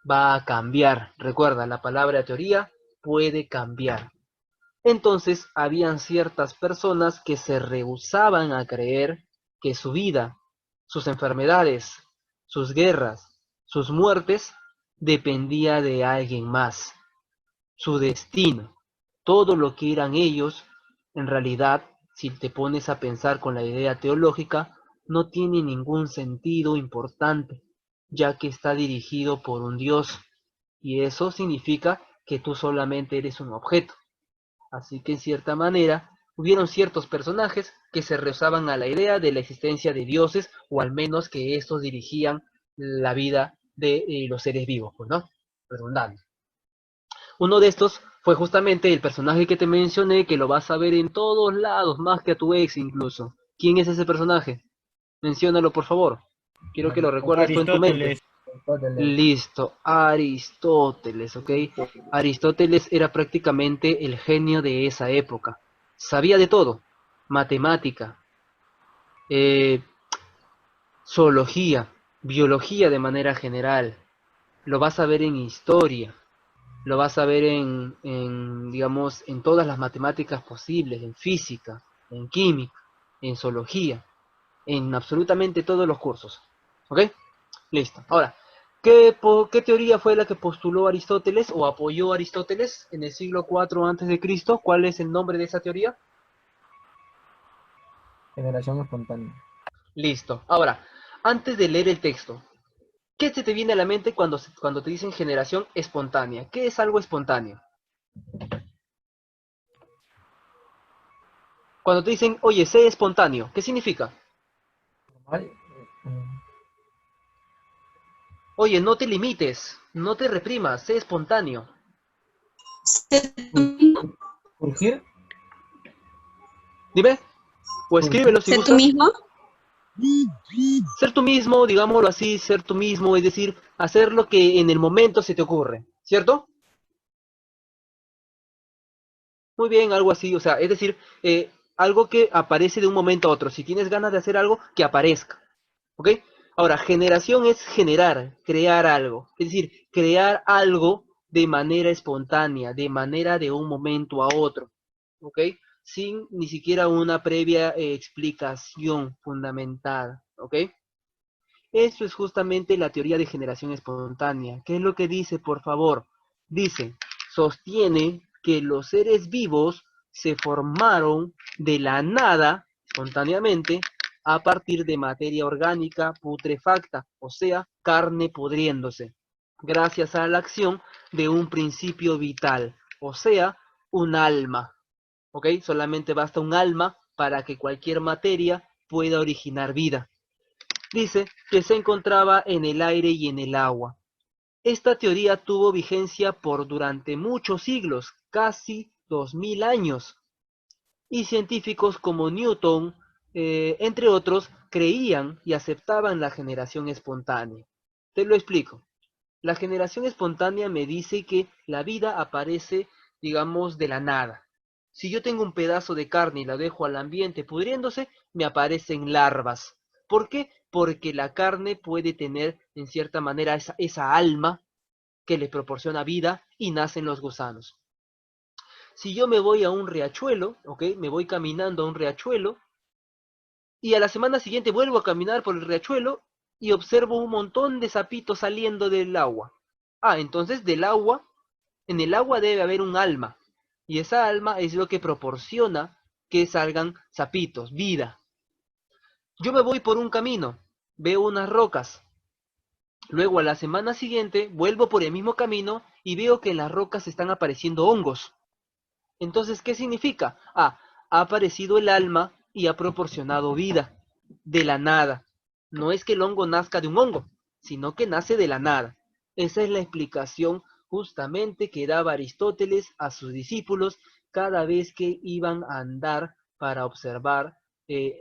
va a cambiar. Recuerda, la palabra teoría puede cambiar. Entonces, habían ciertas personas que se rehusaban a creer que su vida, sus enfermedades, sus guerras, sus muertes, dependía de alguien más. Su destino, todo lo que eran ellos, en realidad, si te pones a pensar con la idea teológica, no tiene ningún sentido importante, ya que está dirigido por un Dios, y eso significa que tú solamente eres un objeto. Así que en cierta manera, hubieron ciertos personajes que se rehusaban a la idea de la existencia de dioses, o al menos que estos dirigían la vida de los seres vivos, pues, ¿no? Redundando. Uno de estos fue justamente el personaje que te mencioné, que lo vas a ver en todos lados, más que a tu ex incluso. ¿Quién es ese personaje? Menciónalo, por favor. Quiero que lo recuerdes tú en tu mente. Listo, Aristóteles, ¿ok? Aristóteles era prácticamente el genio de esa época. Sabía de todo. Matemática, zoología, biología de manera general. Lo vas a ver en historia. Lo vas a ver digamos, en todas las matemáticas posibles, en física, en química, en zoología, en absolutamente todos los cursos. ¿Ok? Listo. Ahora, ¿qué teoría fue la que postuló Aristóteles o apoyó Aristóteles en el siglo IV a.C.? ¿Cuál es el nombre de esa teoría? Generación espontánea. Listo. Ahora, antes de leer el texto, ¿qué se te viene a la mente cuando te dicen generación espontánea? ¿Qué es algo espontáneo? Cuando te dicen, oye, sé espontáneo, ¿qué significa? Normal. Oye, no te limites, no te reprimas, sé espontáneo. ¿Surgir? Dime, o escríbelo si ¿Ser tú gustas. mismo? Ser tú mismo, digámoslo así, ser tú mismo, es decir, hacer lo que en el momento se te ocurre, ¿cierto? Muy bien, algo así, o sea, es decir, algo que aparece de un momento a otro. Si tienes ganas de hacer algo, que aparezca, ¿ok? Ahora, generación es generar, crear algo, es decir, crear algo de manera espontánea, de manera de un momento a otro, ¿ok? Sin ni siquiera una previa explicación fundamentada, ¿ok? Eso es justamente la teoría de generación espontánea. ¿Qué es lo que dice, por favor? Dice, sostiene que los seres vivos se formaron de la nada, espontáneamente, a partir de materia orgánica putrefacta, o sea, carne pudriéndose, gracias a la acción de un principio vital, o sea, un alma. ¿Ok? Solamente basta un alma para que cualquier materia pueda originar vida. Dice que se encontraba en el aire y en el agua. Esta teoría tuvo vigencia durante muchos siglos, casi 2000 años, y científicos como Newton, entre otros, creían y aceptaban la generación espontánea. Te lo explico. La generación espontánea me dice que la vida aparece, digamos, de la nada. Si yo tengo un pedazo de carne y la dejo al ambiente pudriéndose, me aparecen larvas. ¿Por qué? Porque la carne puede tener, en cierta manera, esa alma que le proporciona vida y nacen los gusanos. Si yo me voy a un riachuelo, ¿ok? Me voy caminando a un riachuelo y a la semana siguiente vuelvo a caminar por el riachuelo y observo un montón de sapitos saliendo del agua. Entonces en el agua debe haber un alma y esa alma es lo que proporciona que salgan sapitos, vida. Yo me voy por un camino, veo unas rocas Luego a la semana siguiente vuelvo por el mismo camino y veo que en las rocas están apareciendo hongos. Entonces, ¿qué significa? Ha aparecido el alma y ha proporcionado vida de la nada. No es que el hongo nazca de un hongo, sino que nace de la nada. Esa es la explicación justamente que daba Aristóteles a sus discípulos cada vez que iban a andar para observar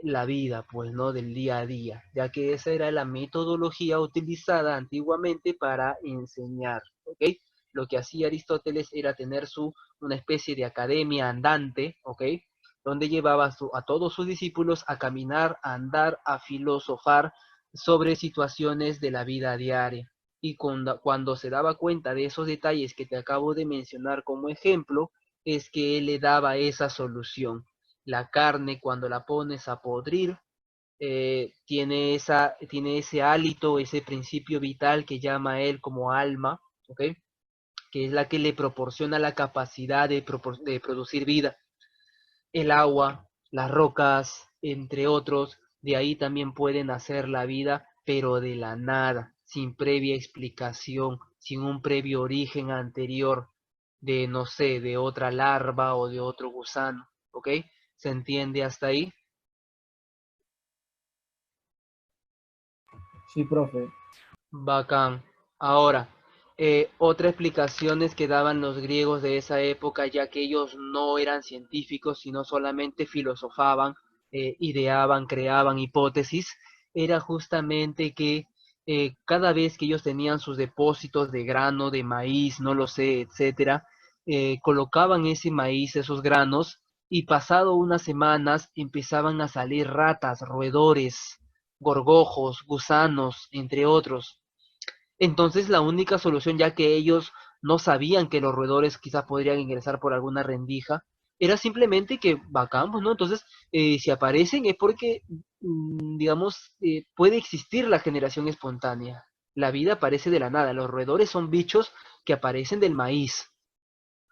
la vida, pues, ¿no? Del día a día, ya que esa era la metodología utilizada antiguamente para enseñar, ¿ok? Lo que hacía Aristóteles era tener una especie de academia andante, ¿ok? Donde llevaba a todos sus discípulos a caminar, a andar, a filosofar sobre situaciones de la vida diaria. Y cuando se daba cuenta de esos detalles que te acabo de mencionar como ejemplo, es que él le daba esa solución. La carne, cuando la pones a podrir, tiene ese hálito, ese principio vital que llama él como alma, ¿ok? Que es la que le proporciona la capacidad de producir vida. El agua, las rocas, entre otros, de ahí también pueden nacer la vida, pero de la nada, sin previa explicación, sin un previo origen anterior de, no sé, de otra larva o de otro gusano, ¿ok? ¿Se entiende hasta ahí? Sí, profe. Bacán. Ahora, otra explicación es que daban los griegos de esa época, ya que ellos no eran científicos, sino solamente filosofaban, ideaban, creaban hipótesis, era justamente que cada vez que ellos tenían sus depósitos de grano, de maíz, no lo sé, etcétera, colocaban ese maíz, esos granos, y pasado unas semanas empezaban a salir ratas, roedores, gorgojos, gusanos, entre otros. Entonces la única solución, ya que ellos no sabían que los roedores quizás podrían ingresar por alguna rendija, era simplemente que bacamos, ¿no? Entonces, si aparecen es porque, digamos, puede existir la generación espontánea. La vida aparece de la nada. Los roedores son bichos que aparecen del maíz.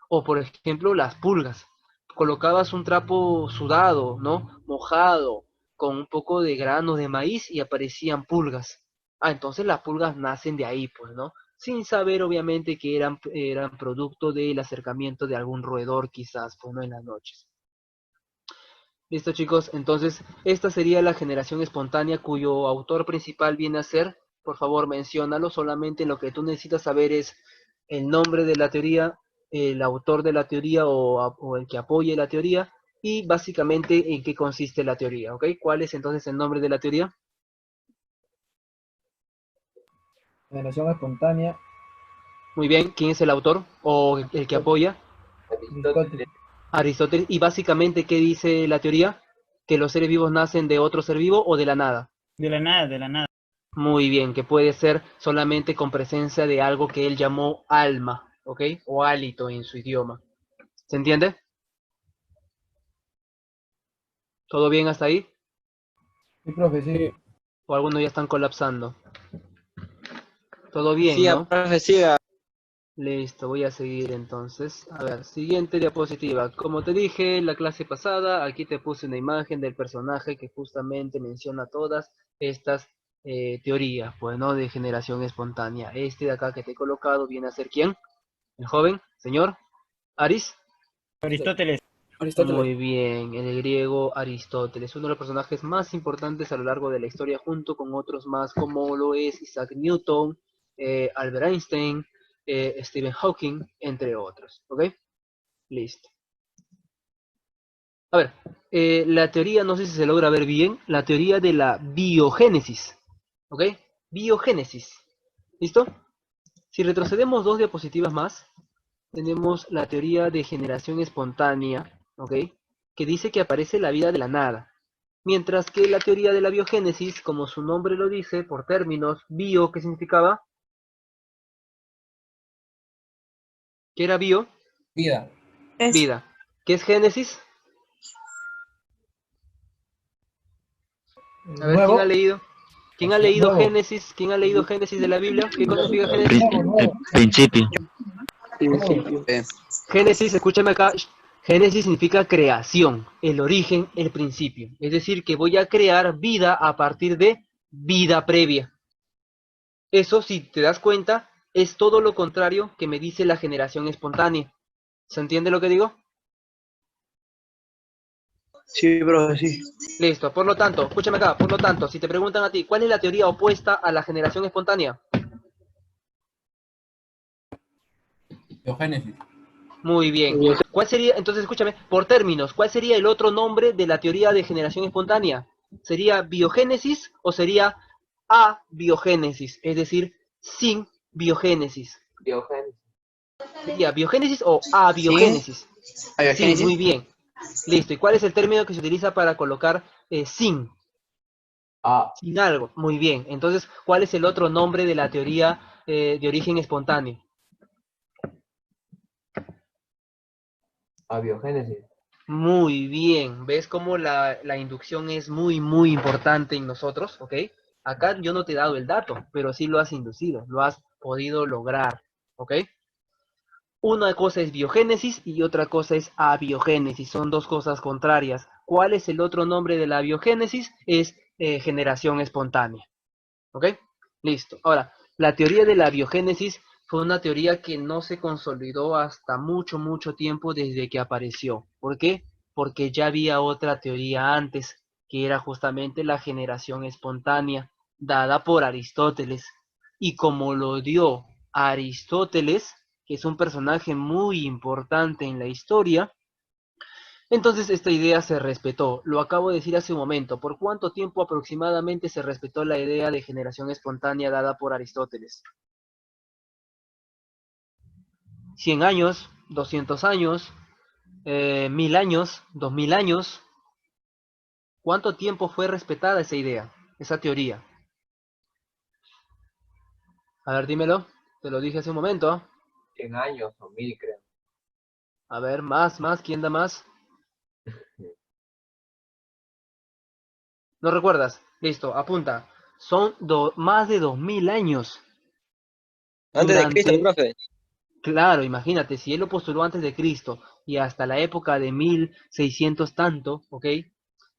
O, por ejemplo, las pulgas. Colocabas un trapo sudado, ¿no? Mojado, con un poco de grano de maíz y aparecían pulgas. Ah, entonces las pulgas nacen de ahí, pues, ¿no? Sin saber, obviamente, que eran producto del acercamiento de algún roedor, quizás, pues, ¿no? En las noches. Listo, chicos. Entonces, esta sería la generación espontánea cuyo autor principal viene a ser, por favor, menciónalo. Solamente lo que tú necesitas saber es el nombre de la teoría, el autor de la teoría o el que apoye la teoría y básicamente en qué consiste la teoría, ¿ok? ¿Cuál es entonces el nombre de la teoría? Generación espontánea. Muy bien, ¿quién es el autor o el que apoya? Aristóteles. Aristóteles. Y básicamente, ¿qué dice la teoría? ¿Que los seres vivos nacen de otro ser vivo o de la nada? De la nada, de la nada. Muy bien, que puede ser solamente con presencia de algo que él llamó alma, ¿ok? O hálito en su idioma. ¿Se entiende? ¿Todo bien hasta ahí? Sí, profe, sí. ¿O algunos ya están colapsando? Todo bien, Siga, ¿no? profe, siga. Listo, voy a seguir entonces. A ver, siguiente diapositiva. Como te dije la clase pasada, aquí te puse una imagen del personaje que justamente menciona todas estas teorías, pues, ¿no? De generación espontánea. Este de acá que te he colocado viene a ser ¿quién? ¿El joven? ¿Señor? ¿Aris? Aristóteles. Muy bien, el griego Aristóteles, uno de los personajes más importantes a lo largo de la historia, junto con otros más como lo es Isaac Newton, Albert Einstein, Stephen Hawking, entre otros. ¿Ok? Listo. A ver, la teoría, no sé si se logra ver bien, la teoría de la biogénesis. ¿Ok? Biogénesis. ¿Listo? Si retrocedemos 2 diapositivas más, tenemos la teoría de generación espontánea, ¿ok? Que dice que aparece la vida de la nada. Mientras que la teoría de la biogénesis, como su nombre lo dice, por términos, bio, ¿qué significaba? ¿Qué era bio? Vida. Vida. ¿Qué es génesis? A ver, Nuevo. ¿quién ha leído? ¿Quién ha leído Nuevo. Génesis? ¿Quién ha leído Génesis de la Biblia? ¿Qué cosa significa Génesis? Principio. Principio. Génesis, escúchame acá. Génesis significa creación, el origen, el principio. Es decir, que voy a crear vida a partir de vida previa. Eso, si te das cuenta, es todo lo contrario que me dice la generación espontánea. ¿Se entiende lo que digo? Sí, profe, sí. Listo, por lo tanto, escúchame acá, por lo tanto, si te preguntan a ti, ¿cuál es la teoría opuesta a la generación espontánea? Biogénesis. Muy bien. ¿Cuál sería, entonces escúchame, por términos, cuál sería el otro nombre de la teoría de generación espontánea? ¿Sería biogénesis o sería abiogénesis? Es decir, sin biogénesis. Biogénesis. ¿Sería biogénesis o Sí. abiogénesis? Sí, Biogénesis. muy bien. Listo. ¿Y cuál es el término que se utiliza para colocar sin? A. Sin algo. Muy bien. Entonces, ¿cuál es el otro nombre de la teoría de origen espontáneo? Abiogénesis. Muy bien. ¿Ves cómo la inducción es muy, muy importante en nosotros? ¿Ok? Acá yo no te he dado el dato, pero sí lo has inducido, lo has podido lograr. ¿Ok? Una cosa es biogénesis y otra cosa es abiogénesis. Son dos cosas contrarias. ¿Cuál es el otro nombre de la biogénesis? Es generación espontánea. ¿Ok? Listo. Ahora, la teoría de la biogénesis fue una teoría que no se consolidó hasta mucho, mucho tiempo desde que apareció. ¿Por qué? Porque ya había otra teoría antes, que era justamente la generación espontánea, dada por Aristóteles. Y como lo dio Aristóteles, que es un personaje muy importante en la historia, entonces esta idea se respetó. Lo acabo de decir hace un momento. ¿Por cuánto tiempo aproximadamente se respetó la idea de generación espontánea dada por Aristóteles? ¿100 años? ¿200 años? ¿1000 años? ¿2000 años? ¿Cuánto tiempo fue respetada esa idea, esa teoría? A ver, dímelo. Te lo dije hace un momento. 100 años o 1000, creo. A ver, más. ¿Quién da más? ¿No recuerdas? Listo, apunta. Son más de 2000 años. Antes de Cristo, Durante, profe. claro, imagínate, si él lo postuló antes de Cristo y hasta la época de 1600 tanto, ¿ok?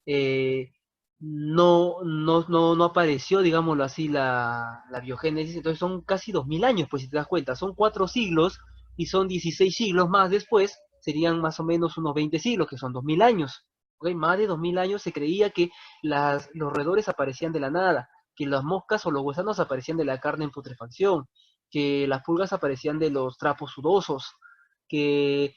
Eh, no apareció, digámoslo así, la biogénesis, entonces son casi 2000 años, pues si te das cuenta, son 4 siglos y son 16 siglos más después, serían más o menos unos 20 siglos, que son 2000 años, ¿ok? Más de 2000 años se creía que los roedores aparecían de la nada, que las moscas o los gusanos aparecían de la carne en putrefacción, que las pulgas aparecían de los trapos sudosos, que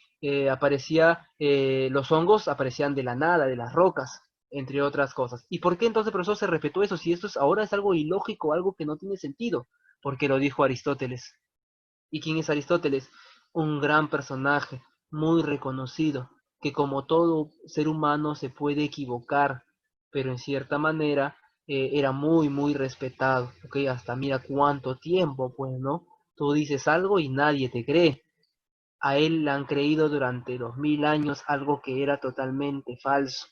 los hongos aparecían de la nada, de las rocas, entre otras cosas. ¿Y por qué entonces, profesor, se respetó eso? Si esto ahora es algo ilógico, algo que no tiene sentido, porque lo dijo Aristóteles. ¿Y quién es Aristóteles? Un gran personaje, muy reconocido, que como todo ser humano se puede equivocar, pero en cierta manera era muy, muy respetado, ¿ok? Hasta mira cuánto tiempo, pues, ¿no? Tú dices algo y nadie te cree. A él le han creído durante 2000 años algo que era totalmente falso.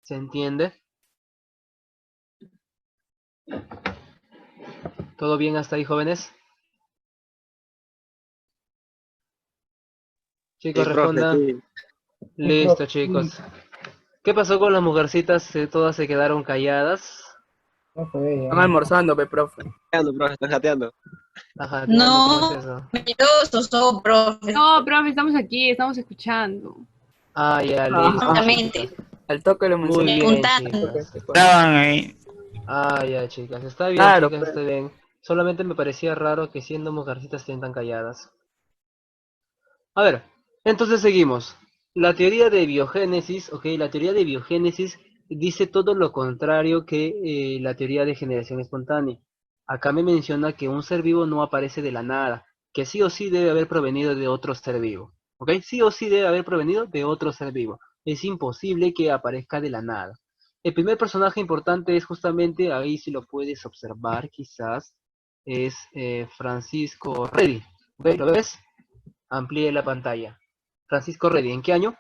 ¿Se entiende? ¿Todo bien hasta ahí, jóvenes? Chicos, Sí, profe, respondan. sí. Sí, Listo, profe, chicos. sí. ¿Qué pasó con las mujercitas? ¿Todas se quedaron calladas? Profe, ve, Están ya. almorzando, pe, profe. Profe, están jateando. Ajá, ¿cómo es No, eso? mentiroso, profe. No, profe, estamos aquí, estamos escuchando. Ah, ya, listo, Ajá. Justamente, chicas. Al toque lo Muy mencioné. bien, apuntando. chicas. Estaban ahí. Ah, ya, chicas. Está bien, Claro, chicas, pues. está bien. Solamente me parecía raro que siendo mujercitas estén tan calladas. A ver, entonces seguimos. La teoría de biogénesis, ok, la teoría de biogénesis dice todo lo contrario que la teoría de generación espontánea. Acá me menciona que un ser vivo no aparece de la nada, que sí o sí debe haber provenido de otro ser vivo, ok, sí o sí debe haber provenido de otro ser vivo. Es imposible que aparezca de la nada. El primer personaje importante es justamente, ahí si lo puedes observar quizás, es Francisco Redi, ¿ok? ¿Lo ves? Amplíe la pantalla. Francisco Redi, ¿en qué año?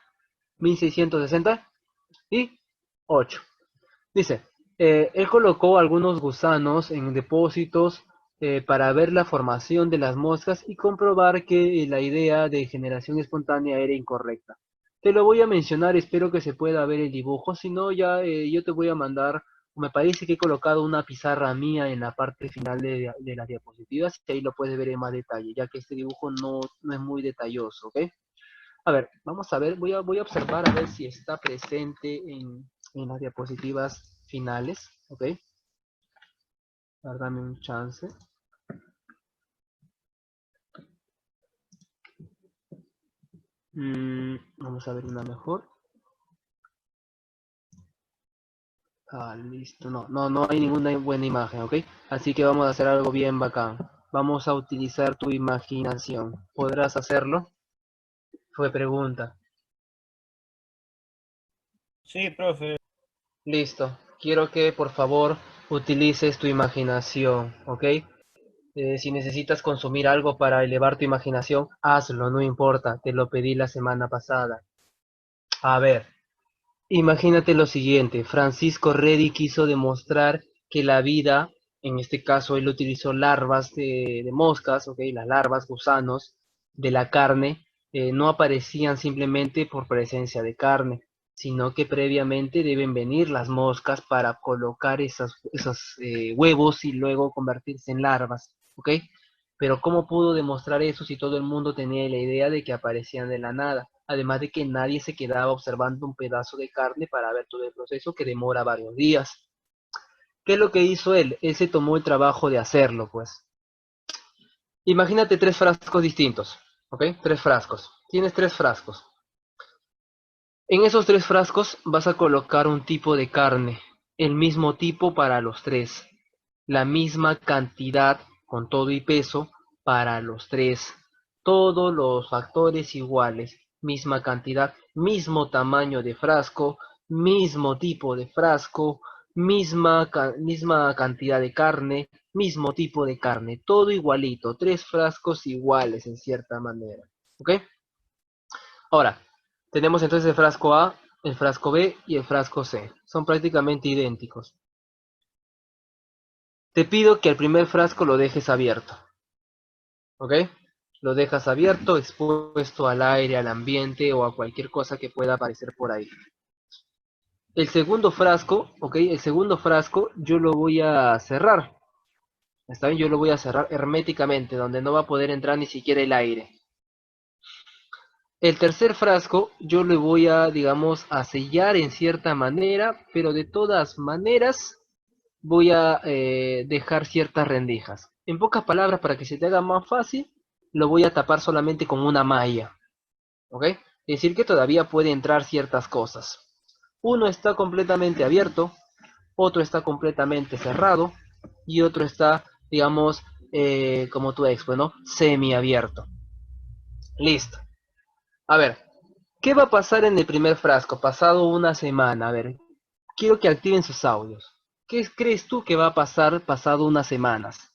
1668. Dice, él colocó algunos gusanos en depósitos para ver la formación de las moscas y comprobar que la idea de generación espontánea era incorrecta. Te lo voy a mencionar, espero que se pueda ver el dibujo, si no ya yo te voy a mandar Me parece que he colocado una pizarra mía en la parte final de las diapositivas, y ahí lo puedes ver en más detalle, ya que este dibujo no es muy detalloso, ¿ok? A ver, vamos a ver, voy a observar a ver si está presente en las diapositivas finales, ¿ok? A ver, dame un chance. Vamos a ver una mejor. Listo. No hay ninguna buena imagen, ¿ok? Así que vamos a hacer algo bien bacán. Vamos a utilizar tu imaginación. ¿Podrás hacerlo? Fue pregunta. Sí, profe. Listo. Quiero que por favor utilices tu imaginación, ¿ok? Si necesitas consumir algo para elevar tu imaginación, hazlo, no importa. Te lo pedí la semana pasada. A ver. Imagínate lo siguiente, Francisco Redi quiso demostrar que la vida, en este caso él utilizó larvas de moscas, ¿ok? Las larvas, gusanos de la carne, no aparecían simplemente por presencia de carne, sino que previamente deben venir las moscas para colocar esos huevos y luego convertirse en larvas, ¿ok? Pero ¿cómo pudo demostrar eso si todo el mundo tenía la idea de que aparecían de la nada? Además de que nadie se quedaba observando un pedazo de carne para ver todo el proceso que demora varios días. ¿Qué es lo que hizo él? Él se tomó el trabajo de hacerlo, pues. Imagínate 3 frascos distintos, ¿ok? 3 frascos. Tienes 3 frascos. En esos 3 frascos vas a colocar un tipo de carne, el mismo tipo para los 3, la misma cantidad con todo y peso para los 3, todos los factores iguales, misma cantidad, mismo tamaño de frasco, mismo tipo de frasco, misma cantidad de carne, mismo tipo de carne, todo igualito, 3 frascos iguales en cierta manera, ¿ok? Ahora, tenemos entonces el frasco A, el frasco B y el frasco C. Son prácticamente idénticos. Te pido que el primer frasco lo dejes abierto. ¿Ok? Lo dejas abierto, expuesto al aire, al ambiente o a cualquier cosa que pueda aparecer por ahí. El segundo frasco, ¿ok? El segundo frasco yo lo voy a cerrar. ¿Está bien? Yo lo voy a cerrar herméticamente, donde no va a poder entrar ni siquiera el aire. El tercer frasco yo le voy a, digamos, a sellar en cierta manera, pero de todas maneras voy a dejar ciertas rendijas. En pocas palabras, para que se te haga más fácil, lo voy a tapar solamente con una malla. ¿Ok? Es decir, que todavía puede entrar ciertas cosas. Uno está completamente abierto, otro está completamente cerrado y otro está, digamos, como tu expo, ¿no? Semiabierto. Listo. A ver, ¿qué va a pasar en el primer frasco? Pasado una semana, a ver, quiero que activen sus audios. ¿Qué crees tú que va a pasar pasado unas semanas?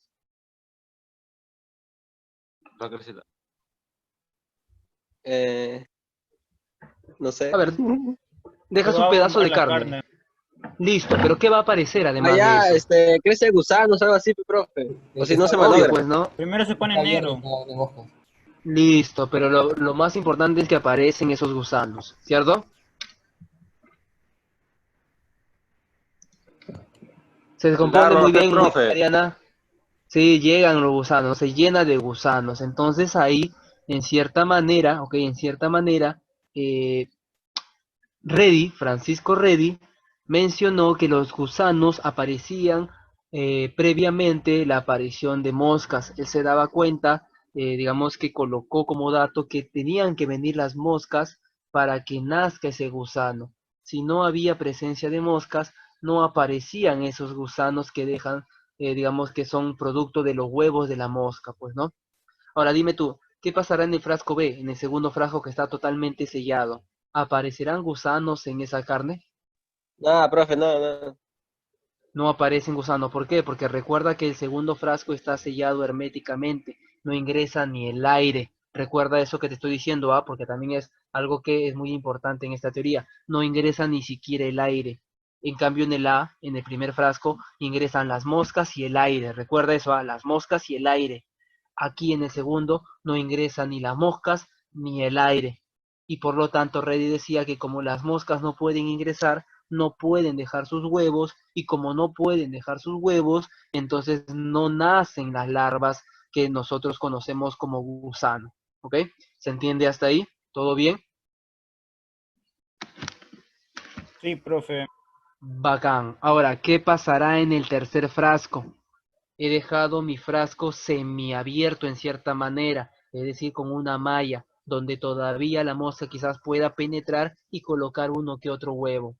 No sé. A ver, dejas Va un a pedazo abundar de la carne. Listo, pero ¿qué va a aparecer además de Allá, eso? crece gusanos, algo así, profe. O si no se Obvio, malogra. pues, ¿no? Primero se pone negro. Listo, pero lo más importante es que aparecen esos gusanos, ¿cierto? Se descompone muy bien, Mariana. Sí, llegan los gusanos, se llena de gusanos. Entonces ahí, en cierta manera, ok, en cierta manera, Francisco Redi, mencionó que los gusanos aparecían previamente la aparición de moscas. Él se daba cuenta, digamos que colocó como dato que tenían que venir las moscas para que nazca ese gusano. Si no había presencia de moscas, no aparecían esos gusanos que dejan, digamos que son producto de los huevos de la mosca, pues, ¿no? Ahora dime tú, ¿qué pasará en el frasco B, en el segundo frasco que está totalmente sellado? ¿Aparecerán gusanos en esa carne? Nada, profe, no. No aparecen gusanos. ¿Por qué? Porque recuerda que el segundo frasco está sellado herméticamente. No ingresa ni el aire. Recuerda eso que te estoy diciendo, ¿ah? Porque también es algo que es muy importante en esta teoría. No ingresa ni siquiera el aire. En cambio, en el A, en el primer frasco, ingresan las moscas y el aire. Recuerda eso, ¿ah? Las moscas y el aire. Aquí en el segundo no ingresan ni las moscas ni el aire. Y por lo tanto, Reddy decía que como las moscas no pueden ingresar, no pueden dejar sus huevos, y como no pueden dejar sus huevos, entonces no nacen las larvas que nosotros conocemos como gusano. ¿Ok? ¿Se entiende hasta ahí? ¿Todo bien? Sí, profe. Bacán. Ahora, ¿qué pasará en el tercer frasco? He dejado mi frasco semiabierto en cierta manera, es decir, con una malla, donde todavía la mosca quizás pueda penetrar y colocar uno que otro huevo.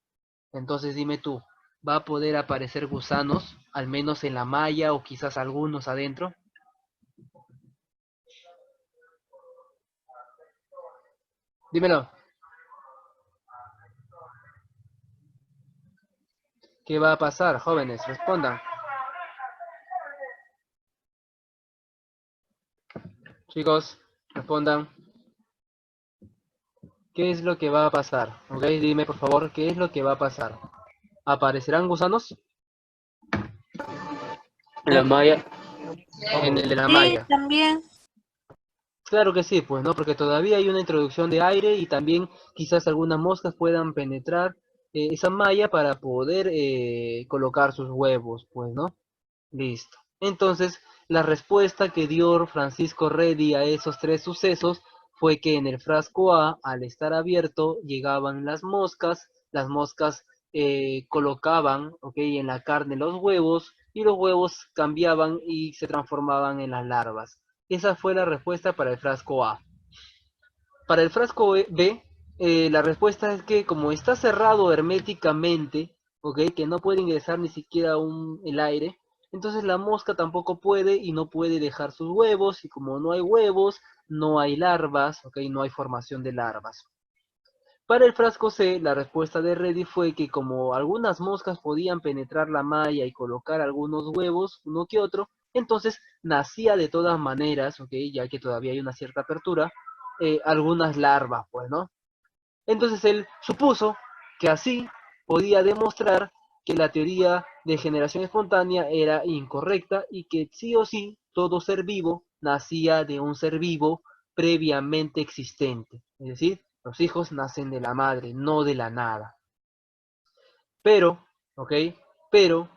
Entonces dime tú, ¿va a poder aparecer gusanos, al menos en la malla o quizás algunos adentro? Dímelo. ¿Qué va a pasar, jóvenes? Respondan. Chicos, respondan. ¿Qué es lo que va a pasar? ¿Ok? Dime, por favor, ¿qué es lo que va a pasar? ¿Aparecerán gusanos? La malla. En el de la Sí, malla. también. Claro que sí, pues, ¿no? Porque todavía hay una introducción de aire y también quizás algunas moscas puedan penetrar esa malla para poder colocar sus huevos, pues, ¿no? Listo. Entonces, la respuesta que dio Francisco Redi a esos tres sucesos fue que en el frasco A, al estar abierto, llegaban las moscas colocaban, ¿ok? En la carne los huevos y los huevos cambiaban y se transformaban en las larvas. Esa fue la respuesta para el frasco A. Para el frasco B, la respuesta es que como está cerrado herméticamente, ¿ok? Que no puede ingresar ni siquiera el aire, entonces la mosca tampoco puede y no puede dejar sus huevos, y como no hay huevos, no hay larvas, ¿ok? No hay formación de larvas. Para el frasco C, la respuesta de Reddy fue que como algunas moscas podían penetrar la malla y colocar algunos huevos, uno que otro, entonces nacía de todas maneras, ¿ok? Ya que todavía hay una cierta apertura, algunas larvas, pues, ¿no? Entonces él supuso que así podía demostrar que la teoría de generación espontánea era incorrecta y que sí o sí todo ser vivo nacía de un ser vivo previamente existente. Es decir, los hijos nacen de la madre, no de la nada. Pero, ¿ok? Pero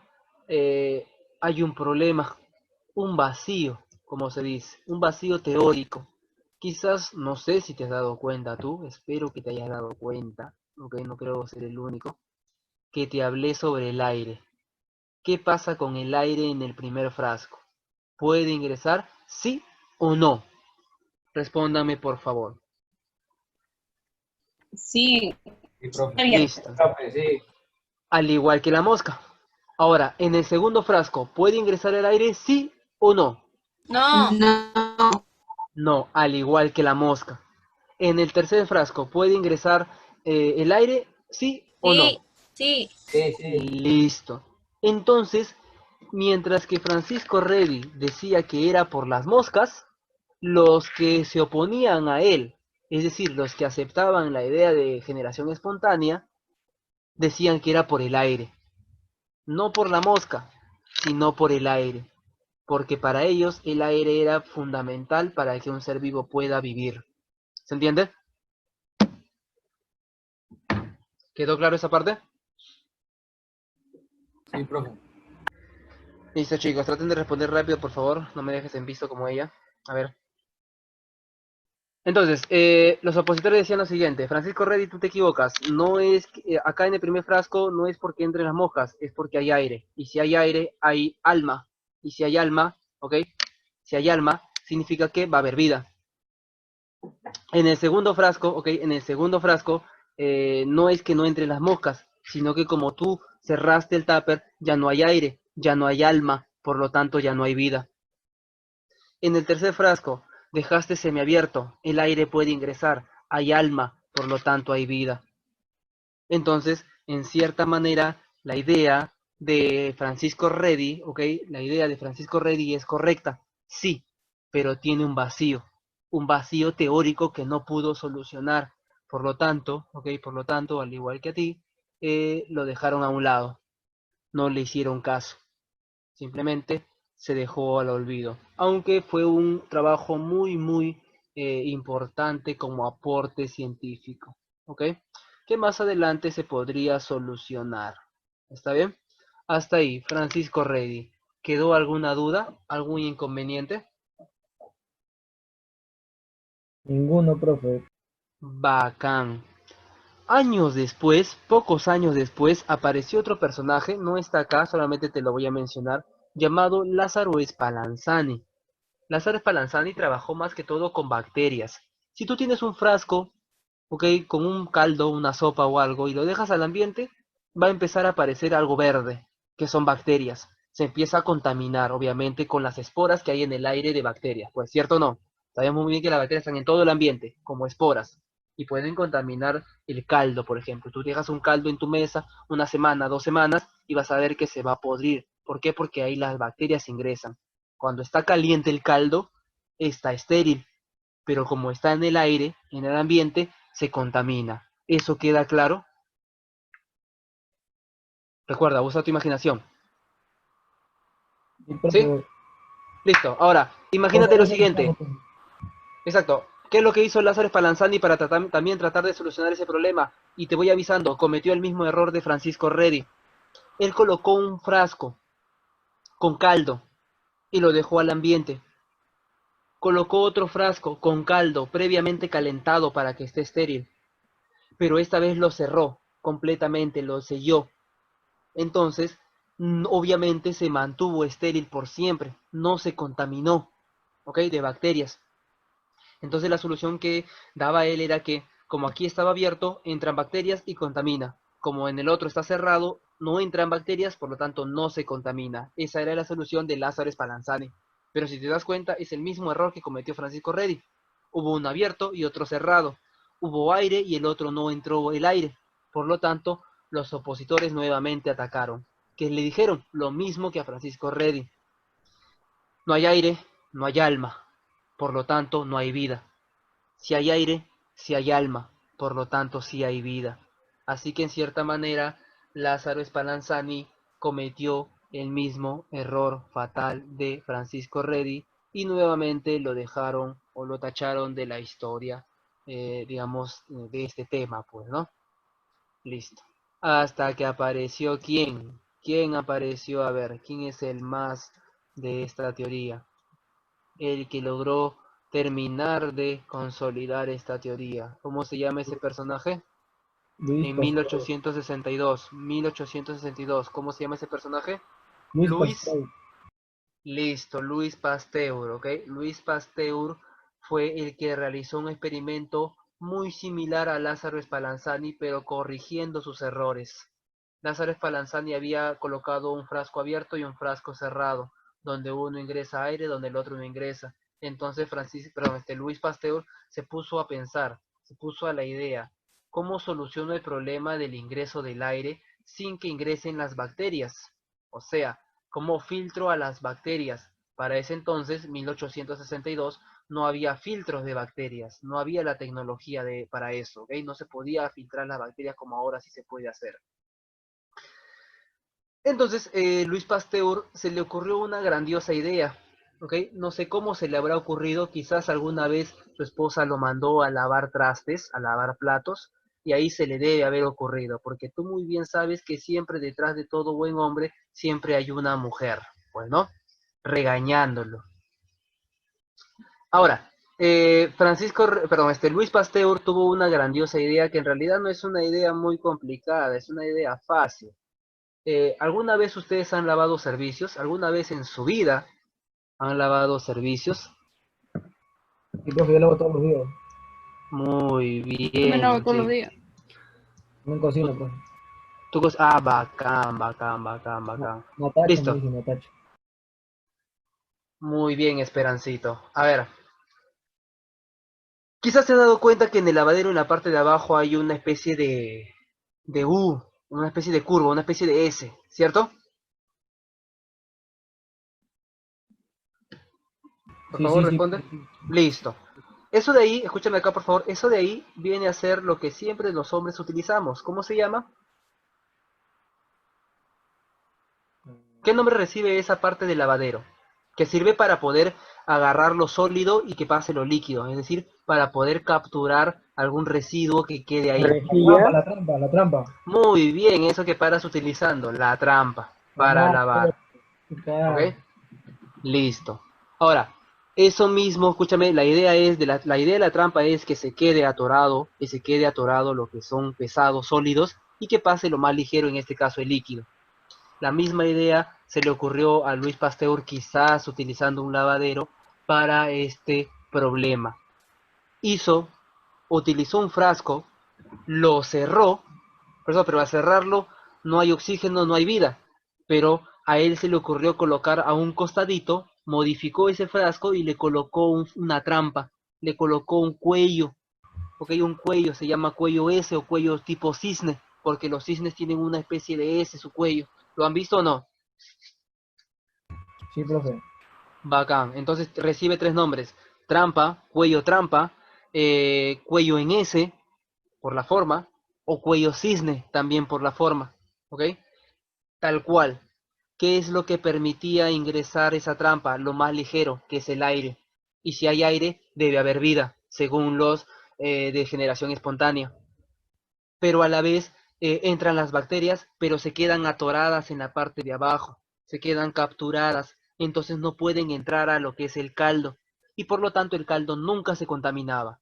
hay un problema, un vacío, como se dice, un vacío teórico. Quizás, no sé si te has dado cuenta tú, espero que te hayas dado cuenta, ¿ok? No creo ser el único, que te hablé sobre el aire. ¿Qué pasa con el aire en el primer frasco? ¿Puede ingresar? ¿Sí o no? Respóndame, por favor. Sí, Sí, profe. abierto. Listo. Profe, sí. Al igual que la mosca. Ahora, en el segundo frasco, ¿puede ingresar el aire? ¿Sí o no? No. No. No, al igual que la mosca. En el tercer frasco, ¿puede ingresar el aire? ¿Sí o no? Sí, sí. Sí, sí. Listo. Entonces, mientras que Francisco Redi decía que era por las moscas, los que se oponían a él, es decir, los que aceptaban la idea de generación espontánea, decían que era por el aire. No por la mosca, sino por el aire. Porque para ellos el aire era fundamental para que un ser vivo pueda vivir. ¿Se entiende? ¿Quedó claro esa parte? Sí, profe. Listo, chicos, traten de responder rápido, por favor. No me dejes en visto como ella. A ver. Entonces, los opositores decían lo siguiente: Francisco Reddy, tú te equivocas. No es acá en el primer frasco no es porque entren las moscas, es porque hay aire. Y si hay aire, hay alma. Y si hay alma, ¿ok? Si hay alma, significa que va a haber vida. En el segundo frasco, ¿ok? En el segundo frasco, no es que no entren las moscas, sino que como tú cerraste el tupper, ya no hay aire, ya no hay alma, por lo tanto ya no hay vida. En el tercer frasco, dejaste semiabierto, el aire puede ingresar, hay alma, por lo tanto hay vida. Entonces, en cierta manera, la idea de Francisco Reddy, ¿ok? La idea de Francisco Reddy es correcta, sí, pero tiene un vacío teórico que no pudo solucionar. Por lo tanto, ¿ok? Por lo tanto, al igual que a ti, lo dejaron a un lado, no le hicieron caso. Simplemente se dejó al olvido, aunque fue un trabajo muy, muy importante como aporte científico. ¿Ok? que más adelante se podría solucionar. ¿Está bien? Hasta ahí, Francisco Reddy. ¿Quedó alguna duda? ¿Algún inconveniente? Ninguno, profe. Bacán. Años después, pocos años después, apareció otro personaje, no está acá, solamente te lo voy a mencionar, llamado Lázaro Spallanzani. Lázaro Spallanzani trabajó más que todo con bacterias. Si tú tienes un frasco, ok, con un caldo, una sopa o algo, y lo dejas al ambiente, va a empezar a aparecer algo verde, que son bacterias. Se empieza a contaminar, obviamente, con las esporas que hay en el aire de bacterias. Pues, ¿cierto o no? Sabemos muy bien que las bacterias están en todo el ambiente, como esporas, y pueden contaminar el caldo, por ejemplo. Tú dejas un caldo en tu mesa una semana, 2 semanas, y vas a ver que se va a podrir. ¿Por qué? Porque ahí las bacterias ingresan. Cuando está caliente el caldo, está estéril, pero como está en el aire, en el ambiente, se contamina. ¿Eso queda claro? Recuerda, usa tu imaginación. Sí, ¿Sí? profe. Listo. Ahora, imagínate lo siguiente. Exacto. ¿Qué es lo que hizo Lázaro Spallanzani para también tratar de solucionar ese problema? Y te voy avisando, cometió el mismo error de Francisco Reddy. Él colocó un frasco con caldo y lo dejó al ambiente. Colocó otro frasco con caldo previamente calentado para que esté estéril, pero esta vez lo cerró completamente, lo selló. Entonces, obviamente se mantuvo estéril por siempre, no se contaminó, ¿ok? De bacterias. Entonces la solución que daba él era que, como aquí estaba abierto, entran bacterias y contamina. Como en el otro está cerrado, no entran bacterias, por lo tanto no se contamina. Esa era la solución de Lázaro Spallanzani. Pero si te das cuenta, es el mismo error que cometió Francisco Reddy. Hubo uno abierto y otro cerrado. Hubo aire y el otro no entró el aire. Por lo tanto, los opositores nuevamente atacaron. ¿Qué le dijeron? Lo mismo que a Francisco Reddy. No hay aire, no hay alma. Por lo tanto, no hay vida. Si hay aire, si hay alma, por lo tanto sí hay vida. Así que en cierta manera Lázaro Spallanzani cometió el mismo error fatal de Francisco Reddy y nuevamente lo dejaron o lo tacharon de la historia, digamos, de este tema, pues, ¿no? Listo. Hasta que apareció ¿quién? ¿Quién apareció? A ver, ¿quién es el más de esta teoría? El que logró terminar de consolidar esta teoría. ¿Cómo se llama ese personaje? Luis En Pasteur. 1862. ¿Cómo se llama ese personaje? Luis Luis. Pasteur. Listo, Luis Pasteur, ¿ok? Luis Pasteur fue el que realizó un experimento muy similar a Lázaro Spallanzani, pero corrigiendo sus errores. Lázaro Spallanzani había colocado un frasco abierto y un frasco cerrado, donde uno ingresa aire, donde el otro no ingresa. Entonces Luis Pasteur se puso a pensar, se puso a la idea, ¿cómo soluciono el problema del ingreso del aire sin que ingresen las bacterias? O sea, ¿cómo filtro a las bacterias? Para ese entonces, 1862, no había filtros de bacterias, no había la tecnología para eso, ¿ok? No se podía filtrar las bacterias como ahora sí se puede hacer. Entonces, Luis Pasteur se le ocurrió una grandiosa idea, ¿ok? No sé cómo se le habrá ocurrido, quizás alguna vez su esposa lo mandó a lavar trastes, a lavar platos, y ahí se le debe haber ocurrido, porque tú muy bien sabes que siempre detrás de todo buen hombre, siempre hay una mujer, pues, ¿no? Regañándolo. Ahora, Luis Pasteur tuvo una grandiosa idea que en realidad no es una idea muy complicada, es una idea fácil. ¿Alguna vez ustedes han lavado servicios? ¿Alguna vez en su vida han lavado servicios? Sí, profe, yo lo hago todos los días. Muy Me lavo bien, todos los sí. días. No en cocina, profe. Bacán, bacán, bacán, bacán. Natacha me Listo. dice, Natacha. Muy bien, Esperancito. A ver, quizás te has dado cuenta que en el lavadero en la parte de abajo hay una especie de U, una especie de curva, una especie de S, ¿cierto? Por Sí, favor, sí, sí. responde. Listo. Eso de ahí, escúchame acá por favor, eso de ahí viene a ser lo que siempre los hombres utilizamos. ¿Cómo se llama? ¿Qué nombre recibe esa parte del lavadero? que sirve para poder agarrar lo sólido y que pase lo líquido, es decir, para poder capturar algún residuo que quede ahí. La trampa, la trampa. Muy bien, eso que paras utilizando, la trampa, para Ah, lavar. ¿Ok? Listo. Ahora, eso mismo, escúchame, la idea es la idea de la trampa es que se quede atorado, lo que son pesados, sólidos, y que pase lo más ligero, en este caso el líquido. La misma idea se le ocurrió a Louis Pasteur, quizás utilizando un lavadero para este problema. Utilizó un frasco, lo cerró, pero al cerrarlo no hay oxígeno, no hay vida, pero a él se le ocurrió colocar a un costadito, modificó ese frasco y le colocó una trampa, le colocó un cuello, un cuello, se llama cuello S o cuello tipo cisne, porque los cisnes tienen una especie de S, su cuello. ¿Lo han visto o no? Sí, profe. Bacán. Entonces recibe 3 nombres: trampa, cuello en S por la forma, o cuello cisne también por la forma. ¿Ok? Tal cual. ¿Qué es lo que permitía ingresar esa trampa? Lo más ligero, que es el aire. Y si hay aire, debe haber vida, según los de generación espontánea. Pero a la vez entran las bacterias, pero se quedan atoradas en la parte de abajo, se quedan capturadas, entonces no pueden entrar a lo que es el caldo, y por lo tanto el caldo nunca se contaminaba.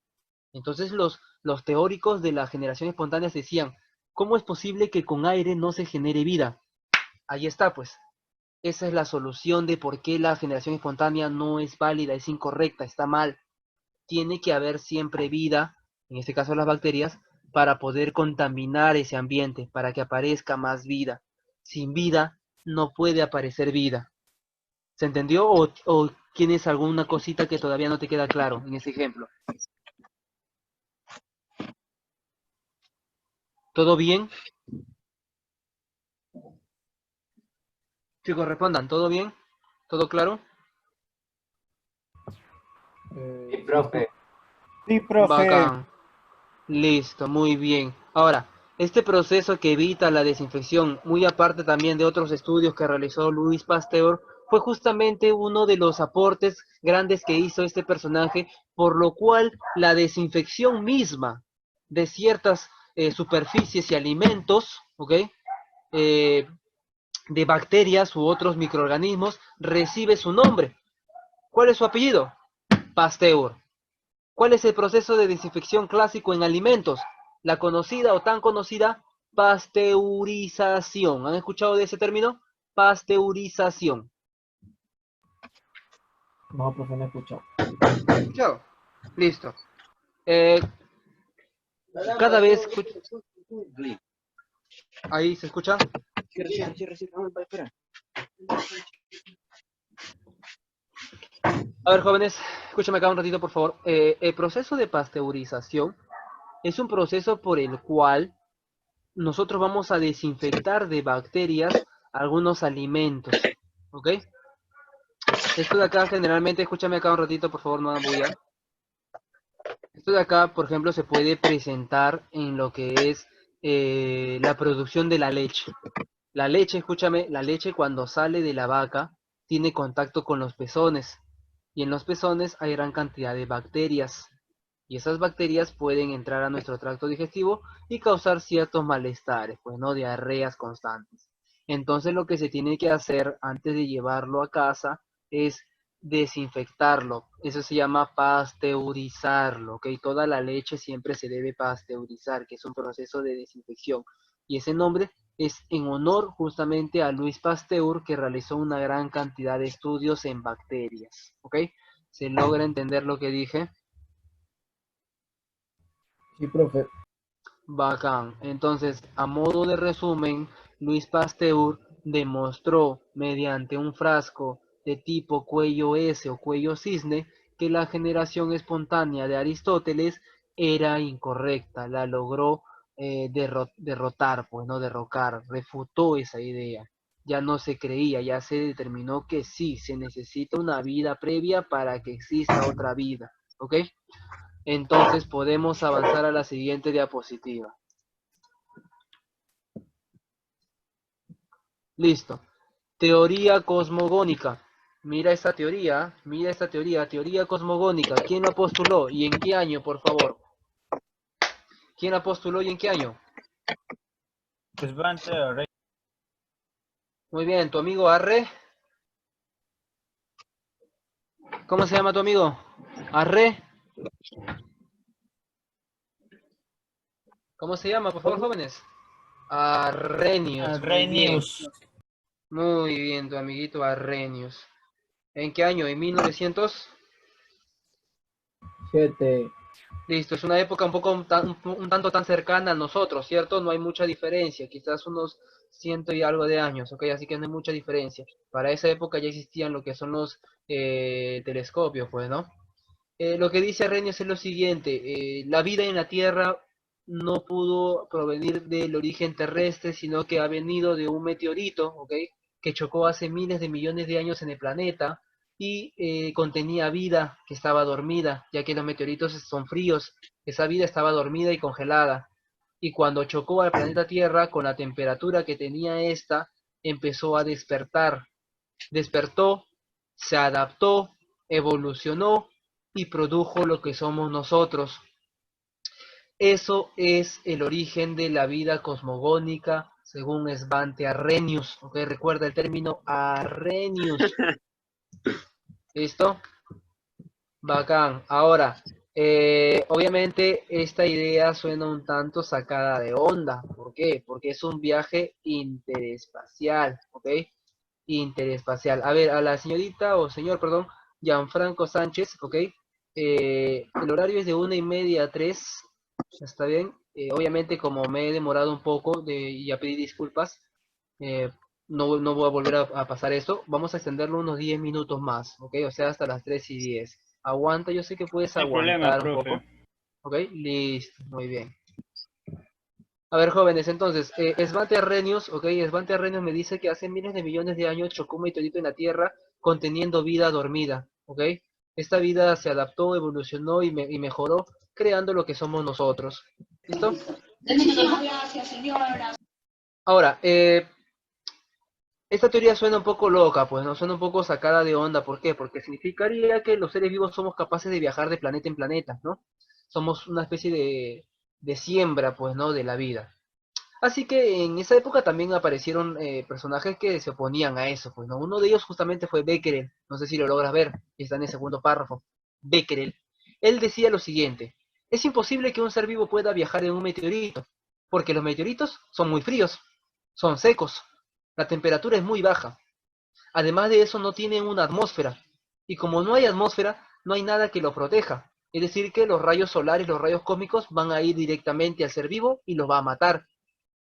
Entonces los teóricos de la generación espontánea decían, ¿cómo es posible que con aire no se genere vida? Ahí está, pues. Esa es la solución de por qué la generación espontánea no es válida, es incorrecta, está mal. Tiene que haber siempre vida, en este caso las bacterias, para poder contaminar ese ambiente, para que aparezca más vida. Sin vida no puede aparecer vida. ¿Se entendió o tienes alguna cosita que todavía no te queda claro en ese ejemplo? ¿Todo bien? Chicos, respondan, ¿todo bien? ¿Todo claro? Sí, profe. Sí, profe. Bacán. Listo, muy bien. Ahora, este proceso que evita la desinfección, muy aparte también de otros estudios que realizó Louis Pasteur, fue justamente uno de los aportes grandes que hizo este personaje, por lo cual la desinfección misma de ciertas superficies y alimentos, ¿ok? Eh, de bacterias u otros microorganismos, recibe su nombre. ¿Cuál es su apellido? Pasteur. ¿Cuál es el proceso de desinfección clásico en alimentos? La conocida o tan conocida pasteurización. ¿Han escuchado de ese término? Pasteurización. No, profe, no he escuchado. ¿Escuchado? Listo. Cada vez... ¿Ahí se escucha? A ver, jóvenes, escúchame acá un ratito, por favor. El proceso de pasteurización es un proceso por el cual nosotros vamos a desinfectar de bacterias algunos alimentos, ¿ok? Esto de acá generalmente, escúchame acá un ratito, por favor, no hagan bulla. Esto de acá, por ejemplo, se puede presentar en lo que es la producción de la leche. La leche, escúchame, la leche cuando sale de la vaca tiene contacto con los pezones. Y en los pezones hay gran cantidad de bacterias. Y esas bacterias pueden entrar a nuestro tracto digestivo y causar ciertos malestares, pues no, diarreas constantes. Entonces lo que se tiene que hacer antes de llevarlo a casa es desinfectarlo. Eso se llama pasteurizarlo, ¿ok? Toda la leche siempre se debe pasteurizar, que es un proceso de desinfección. Y ese nombre es en honor justamente a Louis Pasteur, que realizó una gran cantidad de estudios en bacterias, ¿ok? ¿Se logra entender lo que dije? Sí, profe. Bacán. Entonces, a modo de resumen, Louis Pasteur demostró mediante un frasco de tipo cuello S o cuello cisne que la generación espontánea de Aristóteles era incorrecta. La logró derrotar, pues no derrocar, refutó esa idea. Ya no se creía, ya se determinó que sí, se necesita una vida previa para que exista otra vida. ¿Ok? Entonces podemos avanzar a la siguiente diapositiva. Listo. Teoría cosmogónica. mira esta teoría, teoría cosmogónica. ¿Quién la postuló y en qué año, por favor? ¿Quién la postuló y en qué año? Svante Arrhenius. Muy bien, tu amigo Arre. ¿Cómo se llama tu amigo? Arre. ¿Cómo se llama, por favor, jóvenes? Arrhenius, muy bien. Muy bien, tu amiguito Arrhenius. ¿En qué año? ¿En 1900? 7. Listo, es una época un tanto tan cercana a nosotros, ¿cierto? No hay mucha diferencia, quizás unos ciento y algo de años, ¿ok? Así que no hay mucha diferencia. Para esa época ya existían lo que son los telescopios, pues, ¿no? Lo que dice Arrhenius es lo siguiente, la vida en la Tierra no pudo provenir del origen terrestre, sino que ha venido de un meteorito, ¿ok? Que chocó hace miles de millones de años en el planeta y contenía vida que estaba dormida, ya que los meteoritos son fríos, esa vida estaba dormida y congelada. Y cuando chocó al planeta Tierra, con la temperatura que tenía esta, empezó a despertar. Despertó, se adaptó, evolucionó y produjo lo que somos nosotros. Eso es el origen de la vida cosmogónica, según Svante Arrhenius. ¿Ok? Recuerda el término Arrhenius. ¿Listo? Bacán. Ahora, obviamente esta idea suena un tanto sacada de onda. ¿Por qué? Porque es un viaje interespacial. ¿Ok? Interespacial. A ver, a la señorita o señor, perdón, Gianfranco Sánchez, ¿ok? El horario es de 1:30 a 3, está bien. Obviamente, como me he demorado un poco y ya pedí disculpas, no voy a volver a pasar esto. Vamos a extenderlo unos 10 minutos más, ¿ok? O sea, hasta las 3:10. Aguanta, yo sé que puedes No hay problema, aguantar un profe. poco. ¿Ok? Listo, muy bien. A ver, jóvenes, entonces, Svante Arrhenius, ok, Svante Arrhenius me dice que hace miles de millones de años chocó un meteorito en la Tierra conteniendo vida dormida, ok. Esta vida se adaptó, evolucionó y mejoró, creando lo que somos nosotros. ¿Listo? Muchísimas gracias, señora. Ahora, esta teoría suena un poco loca, pues, ¿no? Suena un poco sacada de onda. ¿Por qué? Porque significaría que los seres vivos somos capaces de viajar de planeta en planeta, ¿no? Somos una especie de siembra, pues, ¿no? De la vida. Así que en esa época también aparecieron personajes que se oponían a eso, pues, ¿no? Uno de ellos justamente fue Becquerel, no sé si lo logras ver, está en el segundo párrafo. Becquerel. Él decía lo siguiente: es imposible que un ser vivo pueda viajar en un meteorito, porque los meteoritos son muy fríos, son secos, la temperatura es muy baja. Además de eso, no tienen una atmósfera, y como no hay atmósfera, no hay nada que lo proteja. Es decir, que los rayos solares, los rayos cósmicos van a ir directamente al ser vivo y los va a matar.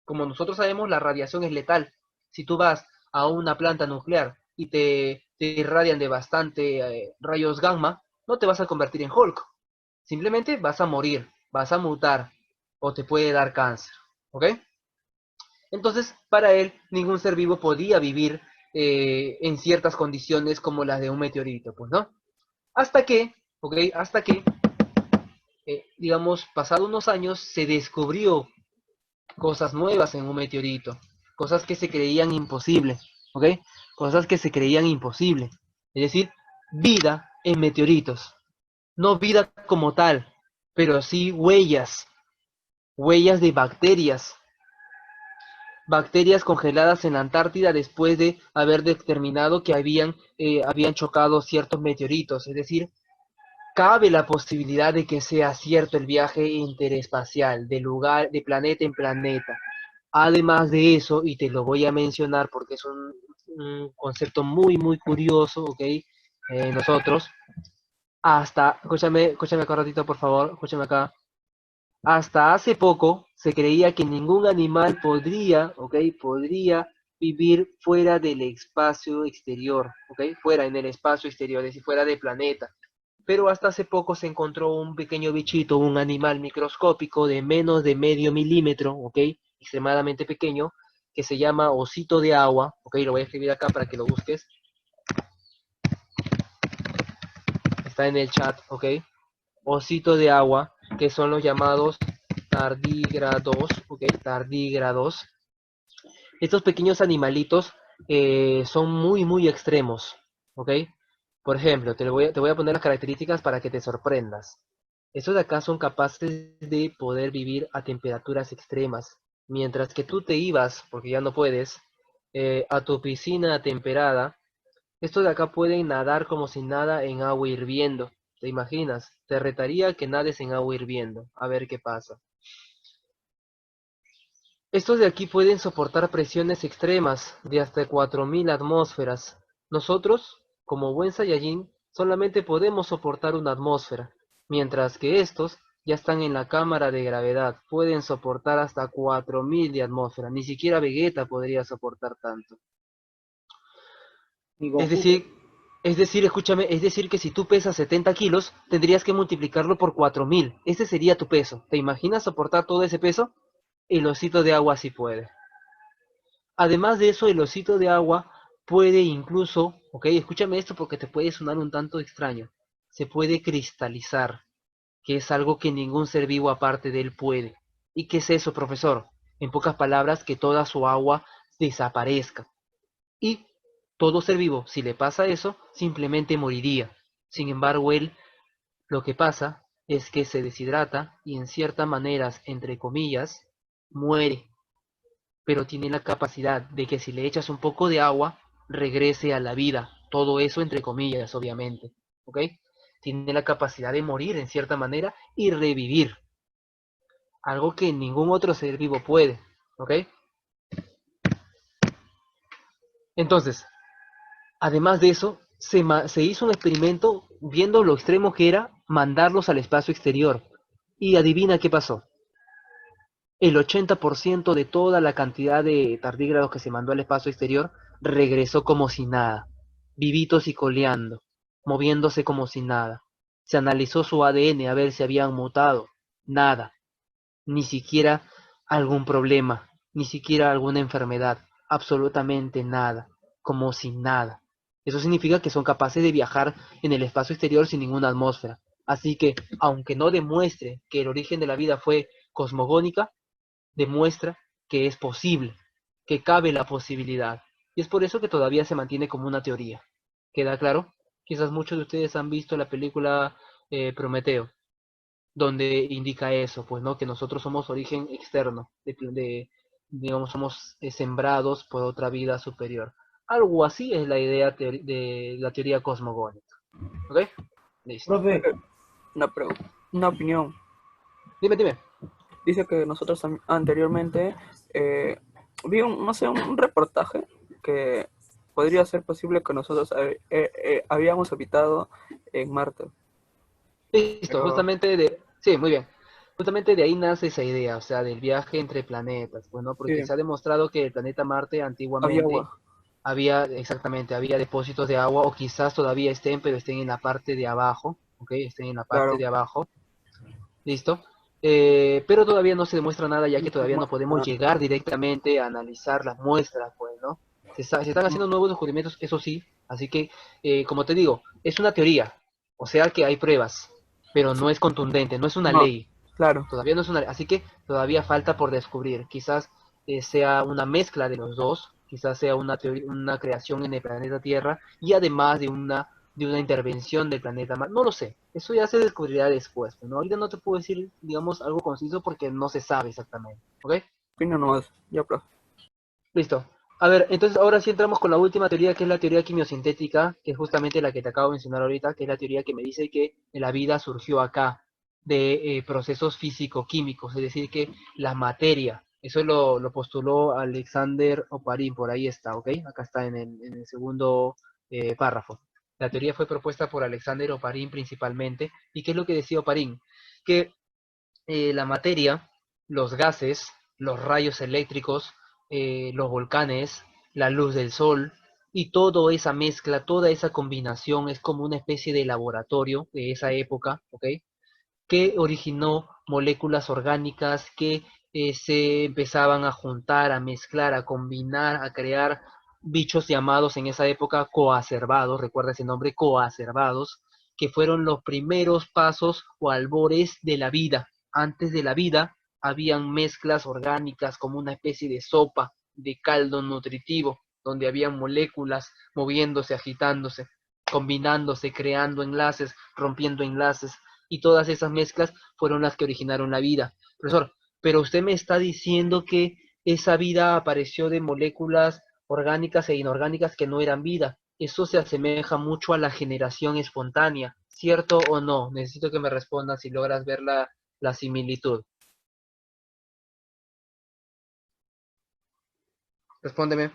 Como nosotros sabemos, la radiación es letal. Si tú vas a una planta nuclear y te irradian de bastante rayos gamma, no te vas a convertir en Hulk. Simplemente vas a morir, vas a mutar o te puede dar cáncer. ¿Ok? Entonces, para él, ningún ser vivo podía vivir en ciertas condiciones como las de un meteorito, pues, ¿no? Hasta que, ¿ok? Hasta que, digamos, pasado unos años, se descubrió cosas nuevas en un meteorito, cosas que se creían imposibles, ¿ok? Cosas que se creían imposibles, es decir, vida en meteoritos, no vida como tal, pero sí huellas de bacterias congeladas en la Antártida después de haber determinado que habían chocado ciertos meteoritos, es decir, cabe la posibilidad de que sea cierto el viaje interespacial, de planeta en planeta. Además de eso, y te lo voy a mencionar porque es un concepto muy, muy curioso, ¿ok? Nosotros, escúchame acá un ratito, por favor, escúchame acá. Hasta hace poco se creía que ningún animal podría, ¿ok? Podría vivir fuera del espacio exterior, ¿ok? Fuera en el espacio exterior, es decir, fuera del planeta. Pero hasta hace poco se encontró un pequeño bichito, un animal microscópico de menos de medio milímetro, ¿ok? Extremadamente pequeño, que se llama osito de agua, ¿ok? Lo voy a escribir acá para que lo busques. Está en el chat, ¿ok? Osito de agua, que son los llamados tardígrados, ¿ok? Tardígrados. Estos pequeños animalitos son muy, muy extremos. ¿ok? Por ejemplo, te voy a poner las características para que te sorprendas. Estos de acá son capaces de poder vivir a temperaturas extremas, mientras que tú te ibas, porque ya no puedes, a tu piscina temperada. Estos de acá pueden nadar como si nada en agua hirviendo. ¿Te imaginas? Te retaría que nades en agua hirviendo, a ver qué pasa. Estos de aquí pueden soportar presiones extremas de hasta 4000 atmósferas. Nosotros, como buen Saiyajin, solamente podemos soportar una atmósfera, mientras que estos ya están en la cámara de gravedad, pueden soportar hasta 4000 de atmósfera. Ni siquiera Vegeta podría soportar tanto. Ni Es Goku. decir, escúchame, es decir que si tú pesas 70 kilos, tendrías que multiplicarlo por 4000. Ese sería tu peso. ¿Te imaginas soportar todo ese peso? El osito de agua sí puede. Además de eso, el osito de agua puede incluso, ok, escúchame esto porque te puede sonar un tanto extraño, se puede cristalizar, que es algo que ningún ser vivo aparte de él puede. ¿Y qué es eso, profesor? En pocas palabras, que toda su agua desaparezca. Y todo ser vivo, si le pasa eso, simplemente moriría. Sin embargo, él lo que pasa es que se deshidrata y en ciertas maneras, entre comillas, muere, pero tiene la capacidad de que si le echas un poco de agua, regrese a la vida. Todo eso entre comillas, obviamente. ¿Ok? Tiene la capacidad de morir en cierta manera y revivir. Algo que ningún otro ser vivo puede. ¿Ok? Entonces, además de eso, se hizo un experimento viendo lo extremo que era mandarlos al espacio exterior. Y adivina qué pasó. El 80% de toda la cantidad de tardígrados que se mandó al espacio exterior regresó como si nada, vivitos y coleando, moviéndose como si nada. Se analizó su ADN a ver si habían mutado. Nada, ni siquiera algún problema, ni siquiera alguna enfermedad, absolutamente nada, como si nada. Eso significa que son capaces de viajar en el espacio exterior sin ninguna atmósfera. Así que, aunque no demuestre que el origen de la vida fue cosmogónica, demuestra que es posible, que cabe la posibilidad. Y es por eso que todavía se mantiene como una teoría. ¿Queda claro? Quizás muchos de ustedes han visto la película Prometeo, donde indica eso, pues, ¿no? Que nosotros somos origen externo, digamos, somos sembrados por otra vida superior. Algo así es la idea de la teoría cosmogónica. ¿Ok? Listo. Profe, Una opinión. Dime. Dice que nosotros anteriormente vi no sé, un reportaje que podría ser posible que nosotros habíamos habitado en Marte. Listo, Pero sí, muy bien. Justamente de ahí nace esa idea, o sea, del viaje entre planetas, bueno, porque sí, se ha demostrado que el planeta Marte había antiguamente agua. había depósitos de agua, o quizás todavía estén, pero estén en la parte de abajo, ¿ok? Estén en la parte Claro. de abajo, listo. Pero todavía no se demuestra nada, ya que todavía no podemos llegar directamente a analizar las muestras, pues, ¿no? Se están haciendo nuevos descubrimientos, eso sí, así que, como te digo, es una teoría, o sea que hay pruebas, pero no es contundente, no es una No, ley, claro. todavía no es una ley, así que todavía falta por descubrir, quizás sea una mezcla de los dos, quizás sea una creación en el planeta Tierra y además de una intervención del planeta Marte, no lo sé, eso ya se descubrirá después, ¿no? Ahorita no te puedo decir, digamos, algo conciso porque no se sabe exactamente, ¿ok? Opino nomás. Ya, profe. Listo. A ver, entonces ahora sí entramos con la última teoría, que es la teoría quimiosintética, que es justamente la que te acabo de mencionar ahorita, que es la teoría que me dice que la vida surgió acá, de procesos físico-químicos, es decir, que la materia, eso lo postuló Alexander Oparin, por ahí está, ¿ok? Acá está en el segundo párrafo. La teoría fue propuesta por Alexander Oparin principalmente, ¿y qué es lo que decía Oparin? Que la materia, los gases, los rayos eléctricos, los volcanes, la luz del sol y toda esa mezcla, toda esa combinación es como una especie de laboratorio de esa época, ¿ok? Que originó moléculas orgánicas que se empezaban a juntar, a mezclar, a combinar, a crear bichos llamados en esa época coacervados, recuerda ese nombre, coacervados, que fueron los primeros pasos o albores de la vida. Antes de la vida habían mezclas orgánicas como una especie de sopa, de caldo nutritivo, donde había moléculas moviéndose, agitándose. combinándose, creando enlaces, rompiendo enlaces, y todas esas mezclas fueron las que originaron la vida. Profesor, pero usted me está diciendo que esa vida apareció de moléculas orgánicas e inorgánicas que no eran vida. Eso se asemeja mucho a la generación espontánea, ¿cierto o no? Necesito que me respondas si logras ver la similitud. Respóndeme.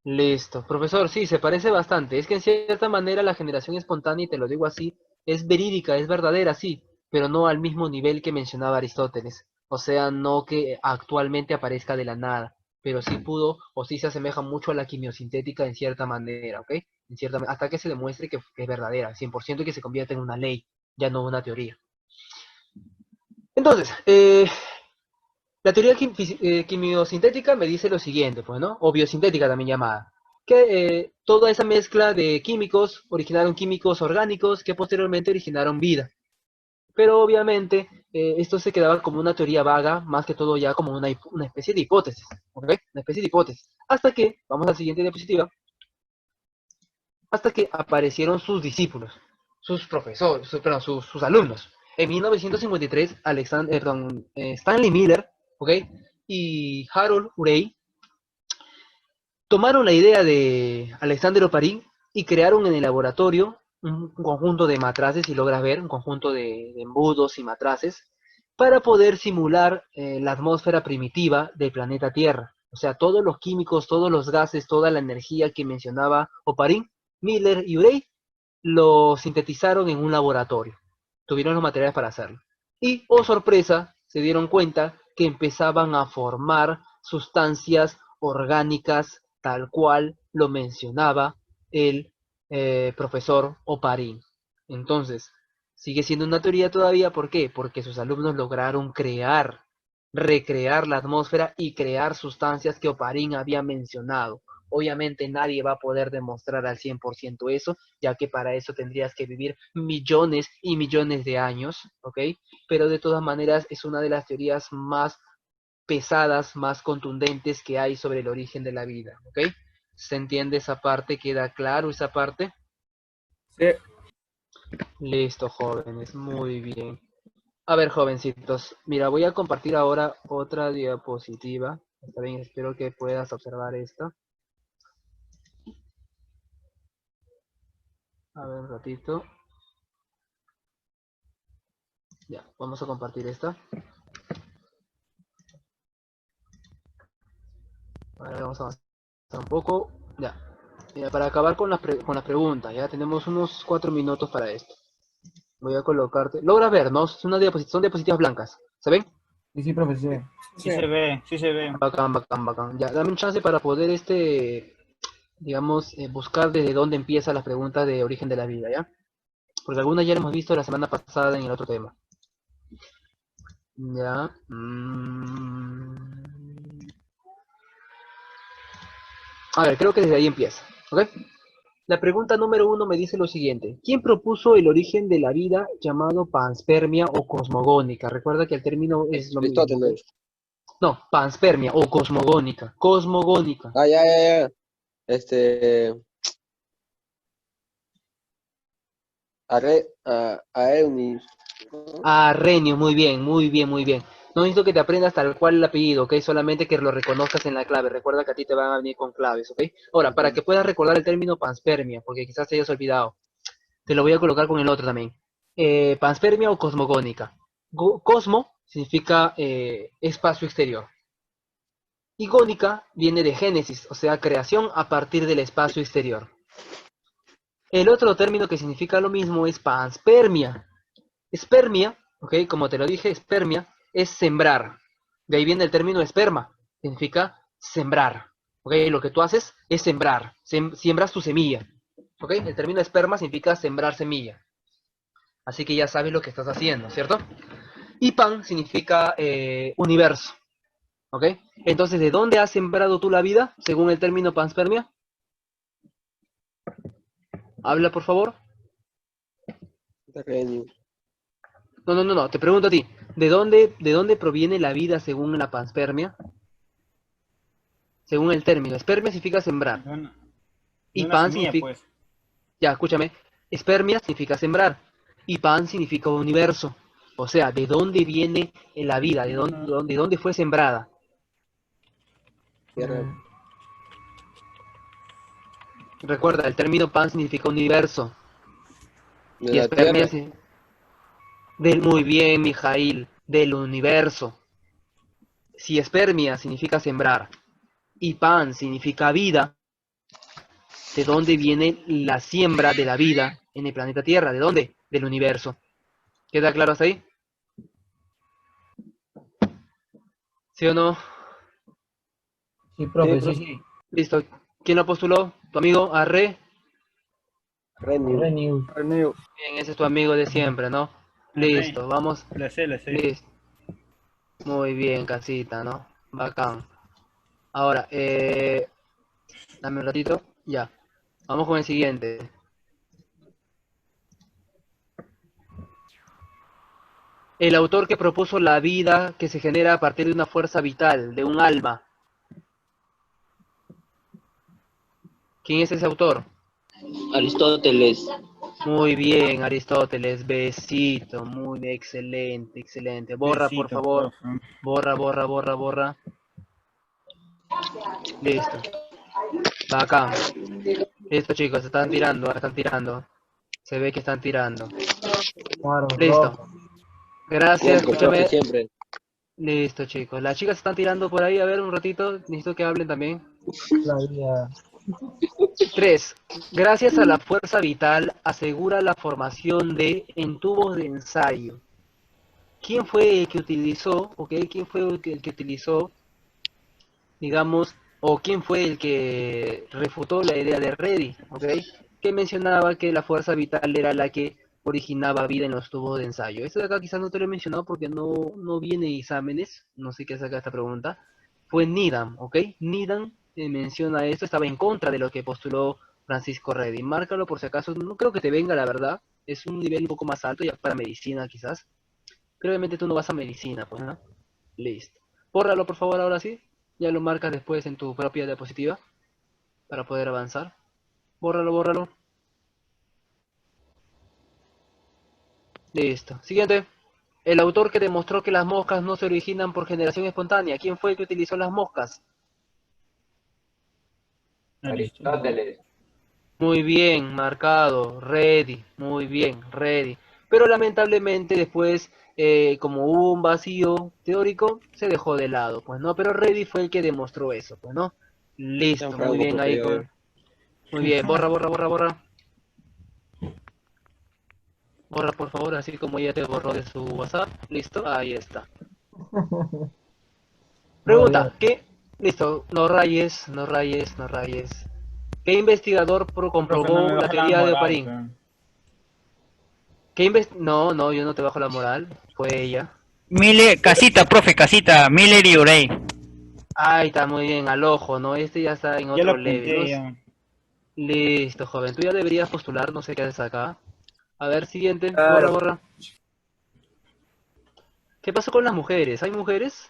Listo. Profesor, sí, se parece bastante. Es que en cierta manera la generación espontánea, y te lo digo así, es verídica, es verdadera, sí, pero no al mismo nivel que mencionaba Aristóteles. O sea, no que actualmente aparezca de la nada, pero sí pudo o sí se asemeja mucho a la quimiosintética en cierta manera, ¿ok? Hasta que se demuestre que es verdadera, 100% y que se convierta en una ley, ya no una teoría. Entonces, la teoría quimiosintética me dice lo siguiente, pues, ¿no? O biosintética también llamada. Que toda esa mezcla de químicos originaron químicos orgánicos que posteriormente originaron vida. Pero obviamente esto se quedaba como una teoría vaga, más que todo ya como una especie de hipótesis, ¿ok? Una especie de hipótesis. Hasta que, vamos a la siguiente diapositiva, hasta que aparecieron sus discípulos, sus profesores, sus alumnos. En 1953, Stanley Miller, ¿ok? Y Harold Urey tomaron la idea de Alexander Oparin y crearon en el laboratorio un conjunto de matraces, si logras ver, un conjunto de embudos y matraces, para poder simular la atmósfera primitiva del planeta Tierra. O sea, todos los químicos, todos los gases, toda la energía que mencionaba Oparin, Miller y Urey, lo sintetizaron en un laboratorio. Tuvieron los materiales para hacerlo. Y, oh sorpresa, se dieron cuenta que empezaban a formar sustancias orgánicas tal cual lo mencionaba el profesor Oparin. Entonces, sigue siendo una teoría todavía, ¿por qué? Porque sus alumnos lograron recrear la atmósfera y crear sustancias que Oparin había mencionado. Obviamente nadie va a poder demostrar al 100% eso, ya que para eso tendrías que vivir millones y millones de años, ¿ok? Pero de todas maneras es una de las teorías más pesadas, más contundentes que hay sobre el origen de la vida, ¿ok? ¿Se entiende esa parte? ¿Queda claro esa parte? Sí. Listo, jóvenes, muy bien. A ver, jovencitos, mira, voy a compartir ahora otra diapositiva. Está bien, espero que puedas observar esta. A ver, un ratito. Ya, vamos a compartir esta. Ahora vamos a avanzar un poco. Ya. Mira, para acabar con las preguntas, ya tenemos unos 4 minutos para esto. Voy a colocarte. Logra ver, ¿no? Son diapositivas blancas. ¿Se ven? Sí, profe, sí. Sí se ve, sí se ve. Bacán, bacán, bacán. Ya, dame un chance para poder digamos, buscar desde dónde empiezan las preguntas de origen de la vida, ¿ya? Porque algunas ya las hemos visto la semana pasada en el otro tema. Ya. A ver, creo que desde ahí empieza, ¿ok? La pregunta número 1 me dice lo siguiente. ¿Quién propuso el origen de la vida llamado panspermia o cosmogónica? Recuerda que el término es lo mismo. Aristóteles. No, panspermia o cosmogónica. Cosmogónica. Ah, ya. Arrhenius. Arrhenius, muy bien, muy bien, muy bien. No necesito que te aprendas tal cual el apellido, ¿ok? Solamente que lo reconozcas en la clave. Recuerda que a ti te van a venir con claves, ¿ok? Ahora, para que puedas recordar el término panspermia, porque quizás te hayas olvidado, te lo voy a colocar con el otro también. Panspermia o cosmogónica. Cosmo significa espacio exterior. Y gónica viene de génesis, o sea, creación a partir del espacio exterior. El otro término que significa lo mismo es panspermia. Espermia, ¿ok? Como te lo dije, espermia es sembrar. De ahí viene el término esperma, significa sembrar. ¿Ok? Lo que tú haces es sembrar, siembras tu semilla. ¿Ok? El término esperma significa sembrar semilla. Así que ya sabes lo que estás haciendo, ¿cierto? Y pan significa universo. ¿Ok? Entonces, ¿de dónde has sembrado tú la vida, según el término panspermia? Habla, por favor. Arrhenius. No, te pregunto a ti. ¿De dónde proviene la vida según la panspermia? Según el término. Espermia significa sembrar. Y No una pan semilla, significa, pues. ya, escúchame, espermia significa sembrar, y pan significa universo. O sea, ¿de dónde viene la vida? ¿De dónde fue sembrada? Tierra. Recuerda, el término pan significa universo, De y la espermia tierra. muy bien, Mijail, del universo. Si espermia significa sembrar, y pan significa vida, ¿de dónde viene la siembra de la vida en el planeta Tierra? ¿De dónde? Del universo. ¿Queda claro hasta ahí? ¿Sí o no? Sí, profe, Sí, sí, profe. sí. Listo. ¿Quién lo postuló? ¿Tu amigo Arre? Renew. Renew. Renew. Bien, ese es tu amigo de siempre, ¿no? Listo, vamos. Le sé, le sé. Listo. Muy bien, casita, ¿no? Bacán. Ahora, dame un ratito. Ya. Vamos con el siguiente. El autor que propuso la vida que se genera a partir de una fuerza vital, de un alma. ¿Quién es ese autor? Aristóteles. Muy bien, Aristóteles, besito, muy bien, excelente, excelente. Borra, por Besito, favor, profe. borra, borra, borra, borra. Listo, bacán. Listo, chicos, están tirando, ahora están tirando. Se ve que están tirando. Claro, Listo, profe. gracias, Siempre, profe, escúchame. siempre. Listo, chicos. Las chicas están tirando por ahí, a ver un ratito, necesito que hablen también. La vida. 3. Gracias a la fuerza vital asegura la formación en tubos de ensayo. ¿Quién fue el que utilizó, quién fue el que utilizó, digamos, o quién fue el que refutó la idea de Reddy, que mencionaba que la fuerza vital era la que originaba vida en los tubos de ensayo? Esto de acá quizás no te lo he mencionado porque no viene en exámenes, no sé qué saca esta pregunta. Fue Needham, Needham menciona esto, estaba en contra de lo que postuló Francisco Reddy. Márcalo por si acaso, no creo que te venga la verdad, es un nivel un poco más alto ya para medicina quizás. Pero obviamente tú no vas a medicina, pues, ¿no? Listo. Bórralo, por favor, ahora sí. Ya lo marcas después en tu propia diapositiva para poder avanzar. Bórralo, bórralo. Listo. Siguiente. El autor que demostró que las moscas no se originan por generación espontánea. ¿Quién fue el que utilizó las moscas? Aristóteles. Muy bien, marcado. Ready. Muy bien, ready. Pero lamentablemente después, como hubo un vacío teórico, se dejó de lado, pues no. Pero Ready fue el que demostró eso, pues no. Listo, San muy Franco, bien profe, ahí a con. ver. Muy bien, borra, borra, borra, borra. Borra por favor, así como ella te borró de su WhatsApp. Listo, ahí está. No, ya. Pregunta, ¿qué? Listo, no rayes, no rayes, no rayes. ¿Qué investigador Profe, no me comprobó la baja la teoría de moral, Oparín? pe. No, yo no te bajo la moral, fue ella. Casita, profe, casita. Miller y Urey. Ahí está, muy bien, al ojo, ¿no? Este ya está en Ya otro lo level, ¿no? apunté ya. Listo, joven, tú ya deberías postular, no sé qué haces acá. A ver, siguiente, borra, Claro. borra. ¿Qué pasó con las mujeres? ¿Hay mujeres?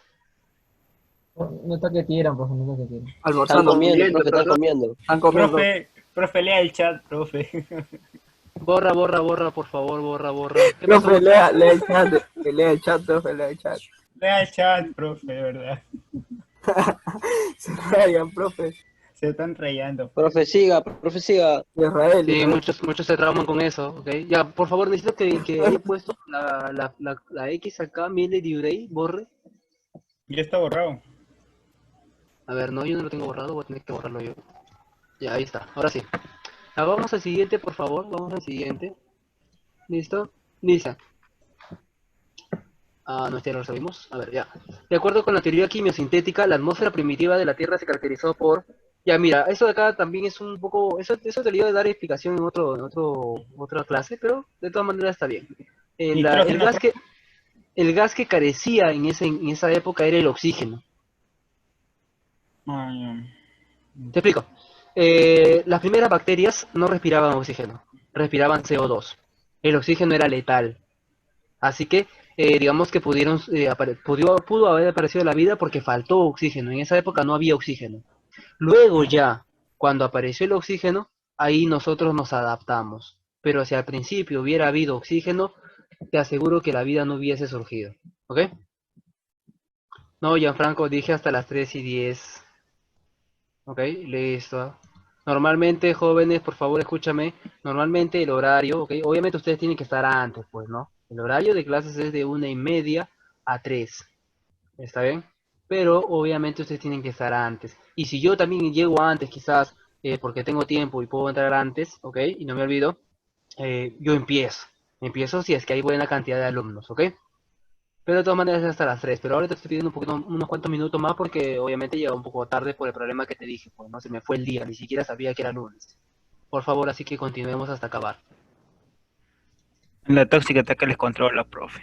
No está que tiran, profe, no está que tiran. Están Almorzando, comiendo, comiendo, profe, están comiendo. están comiendo. Profe, lea el chat, profe. Borra, borra, borra, por favor, borra, borra. ¿Qué Profe, pasó? lea el chat, lea el chat, profe, lea el chat. Lea el chat, profe, de verdad. Se rayan, profe. Se están rayando. Profe, siga, profe, siga. Israel, Sí, Israel. muchos se trauman con eso, ¿ok? Ya, por favor, necesito que haya puesto la X acá, Miller y Urey, borre. Ya está borrado. A ver, no, yo no lo tengo borrado, voy a tener que borrarlo yo. Ya, ahí está, ahora sí. Ah, vamos al siguiente, por favor, vamos al siguiente. ¿Listo? Lisa. Ah, no, este ya lo sabemos. A ver, ya. De acuerdo con la teoría quimiosintética, la atmósfera primitiva de la Tierra se caracterizó por... Ya, mira, eso de acá también es un poco... Eso te lo iba a dar explicación en otra clase, pero de todas maneras está bien. Y profe, no, El gas que carecía en esa época era el oxígeno. Te explico. Las primeras bacterias no respiraban oxígeno, respiraban CO2. El oxígeno era letal. Así que, digamos que pudo haber aparecido la vida porque faltó oxígeno. En esa época no había oxígeno. Luego ya, cuando apareció el oxígeno, ahí nosotros nos adaptamos. Pero si al principio hubiera habido oxígeno, te aseguro que la vida no hubiese surgido. ¿Ok? No, Gianfranco, dije hasta las 3:10. Ok, listo. Normalmente, jóvenes, por favor, escúchame. Normalmente el horario, ok, obviamente ustedes tienen que estar antes, pues, ¿no? El horario de clases es de 1:30 a 3. ¿Está bien? Pero obviamente ustedes tienen que estar antes. Y si yo también llego antes, quizás, porque tengo tiempo y puedo entrar antes, ¿ok? Y no me olvido, yo empiezo. Empiezo si es que hay buena cantidad de alumnos, ¿ok? Pero de todas maneras es hasta las 3. Pero ahora te estoy pidiendo unos cuantos minutos más porque obviamente llega un poco tarde por el problema que te dije. Pues no se me fue el día, ni siquiera sabía que era lunes. Por favor, así que continuemos hasta acabar. La tóxica ataca les controla, profe.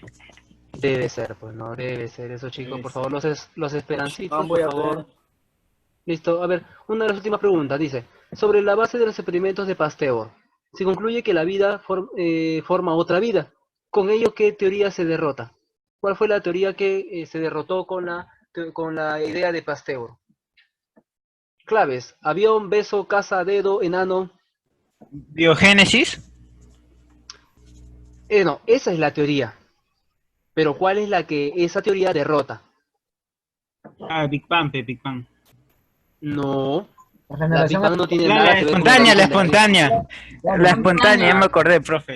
Debe ser, pues no debe ser eso, chicos. Por favor, los esperancitos, Voy por a favor. ver. Listo, a ver, una de las últimas preguntas dice, sobre la base de los experimentos de Pasteur, se concluye que la vida forma otra vida. ¿Con ello qué teoría se derrota? ¿Cuál fue la teoría que se derrotó con la idea de Pasteur? Claves, avión, beso, casa, dedo, enano. ¿Biogénesis? No, esa es la teoría. Pero ¿cuál es la que esa teoría derrota? Big Bang, Big Bang. No. La La Big generación Bang no tiene La nada que ver con espontánea, la origen de la vida. espontánea. La espontánea, ya me acordé, profe.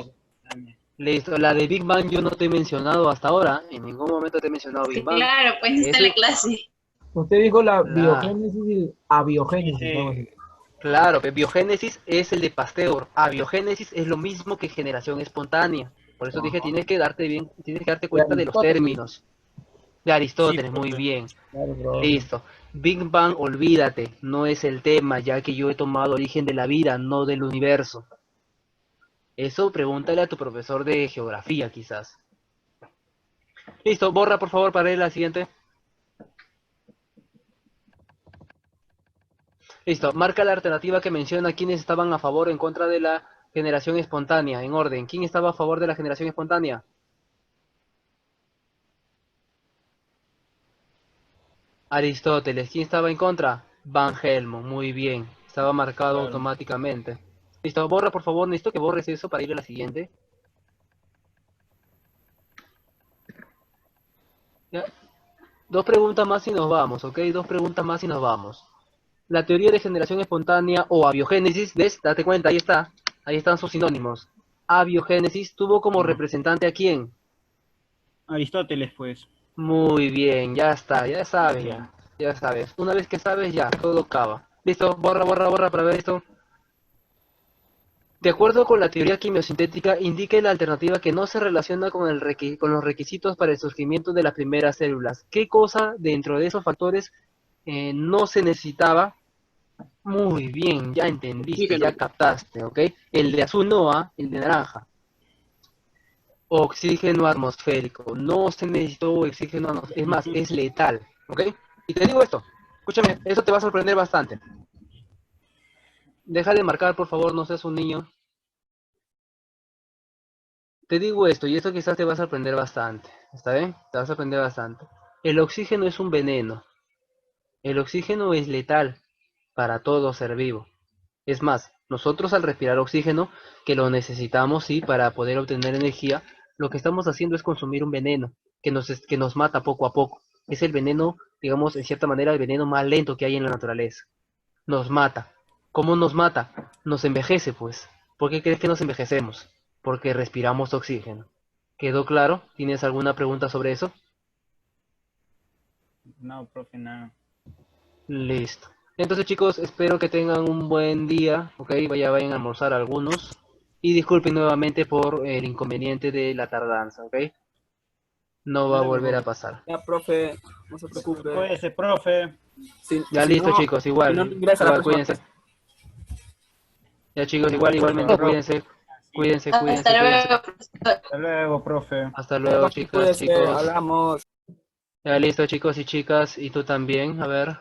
Listo, la de Big Bang yo no te he mencionado hasta ahora, en ningún momento te he mencionado Big Bang. Claro, pues está en la clase. Usted dijo la Claro. biogénesis y abiogénesis. algo así. Claro, biogénesis es el de Pasteur, abiogénesis es lo mismo que generación espontánea. Por eso dije, tienes que darte cuenta de los términos. De Aristóteles, muy bien. Listo. Big Bang, olvídate, no es el tema, ya que yo he tomado origen de la vida, no del universo. Eso pregúntale a tu profesor de geografía, quizás. Listo, borra por favor para leer la siguiente. Listo, marca la alternativa que menciona quiénes estaban a favor o en contra de la generación espontánea, en orden. ¿Quién estaba a favor de la generación espontánea? Aristóteles. ¿Quién estaba en contra? Van Helmont. Muy bien. Estaba marcado automáticamente. Listo, borra por favor. Necesito que borres eso para ir a la siguiente. Ya. 2 preguntas más y nos vamos, ¿ok? 2 preguntas más y nos vamos. La teoría de generación espontánea o abiogénesis, ¿ves? Date cuenta, ahí está. Ahí están sus sinónimos. Abiogénesis tuvo como representante a quién? Aristóteles, pues. Muy bien, ya está, ya sabes, ya sabes. Una vez que sabes, ya, todo acaba. Listo, borra para ver esto. De acuerdo con la teoría quimiosintética, indica la alternativa que no se relaciona con los requisitos para el surgimiento de las primeras células. ¿Qué cosa dentro de esos factores no se necesitaba? Muy bien, ya entendiste, ya captaste, ¿ok? El de azul no, el de naranja. Oxígeno atmosférico. No se necesitó oxígeno atmosférico. Es más, es letal, ¿ok? Y te digo esto, escúchame, eso te va a sorprender bastante. Deja de marcar, por favor, no seas un niño. Te digo esto, y esto quizás te va a sorprender bastante, ¿está bien? Te va a sorprender bastante. El oxígeno es un veneno. El oxígeno es letal para todo ser vivo. Es más, nosotros al respirar oxígeno, que lo necesitamos, sí, para poder obtener energía, lo que estamos haciendo es consumir un veneno que nos mata poco a poco. Es el veneno, digamos, en cierta manera, el veneno más lento que hay en la naturaleza. Nos mata. ¿Cómo nos mata? Nos envejece, pues. ¿Por qué crees que nos envejecemos? Porque respiramos oxígeno. ¿Quedó claro? ¿Tienes alguna pregunta sobre eso? No, profe, nada. Listo. Entonces, chicos, espero que tengan un buen día, ¿ok? Vayan a almorzar algunos. Y disculpen nuevamente por el inconveniente de la tardanza, ¿ok? No va a volver a pasar. Ya, profe, no se preocupe. Cuídese, profe. Ya listo, chicos, igual. Si no ingresa la Igual, próxima cuídense. Ya, chicos, igualmente, cuídense. Cuídense. Hasta luego, Hasta luego, profe. Hasta luego, chicas, Cuídese, chicos. hablamos. Ya listo, chicos y chicas, y tú también, a ver.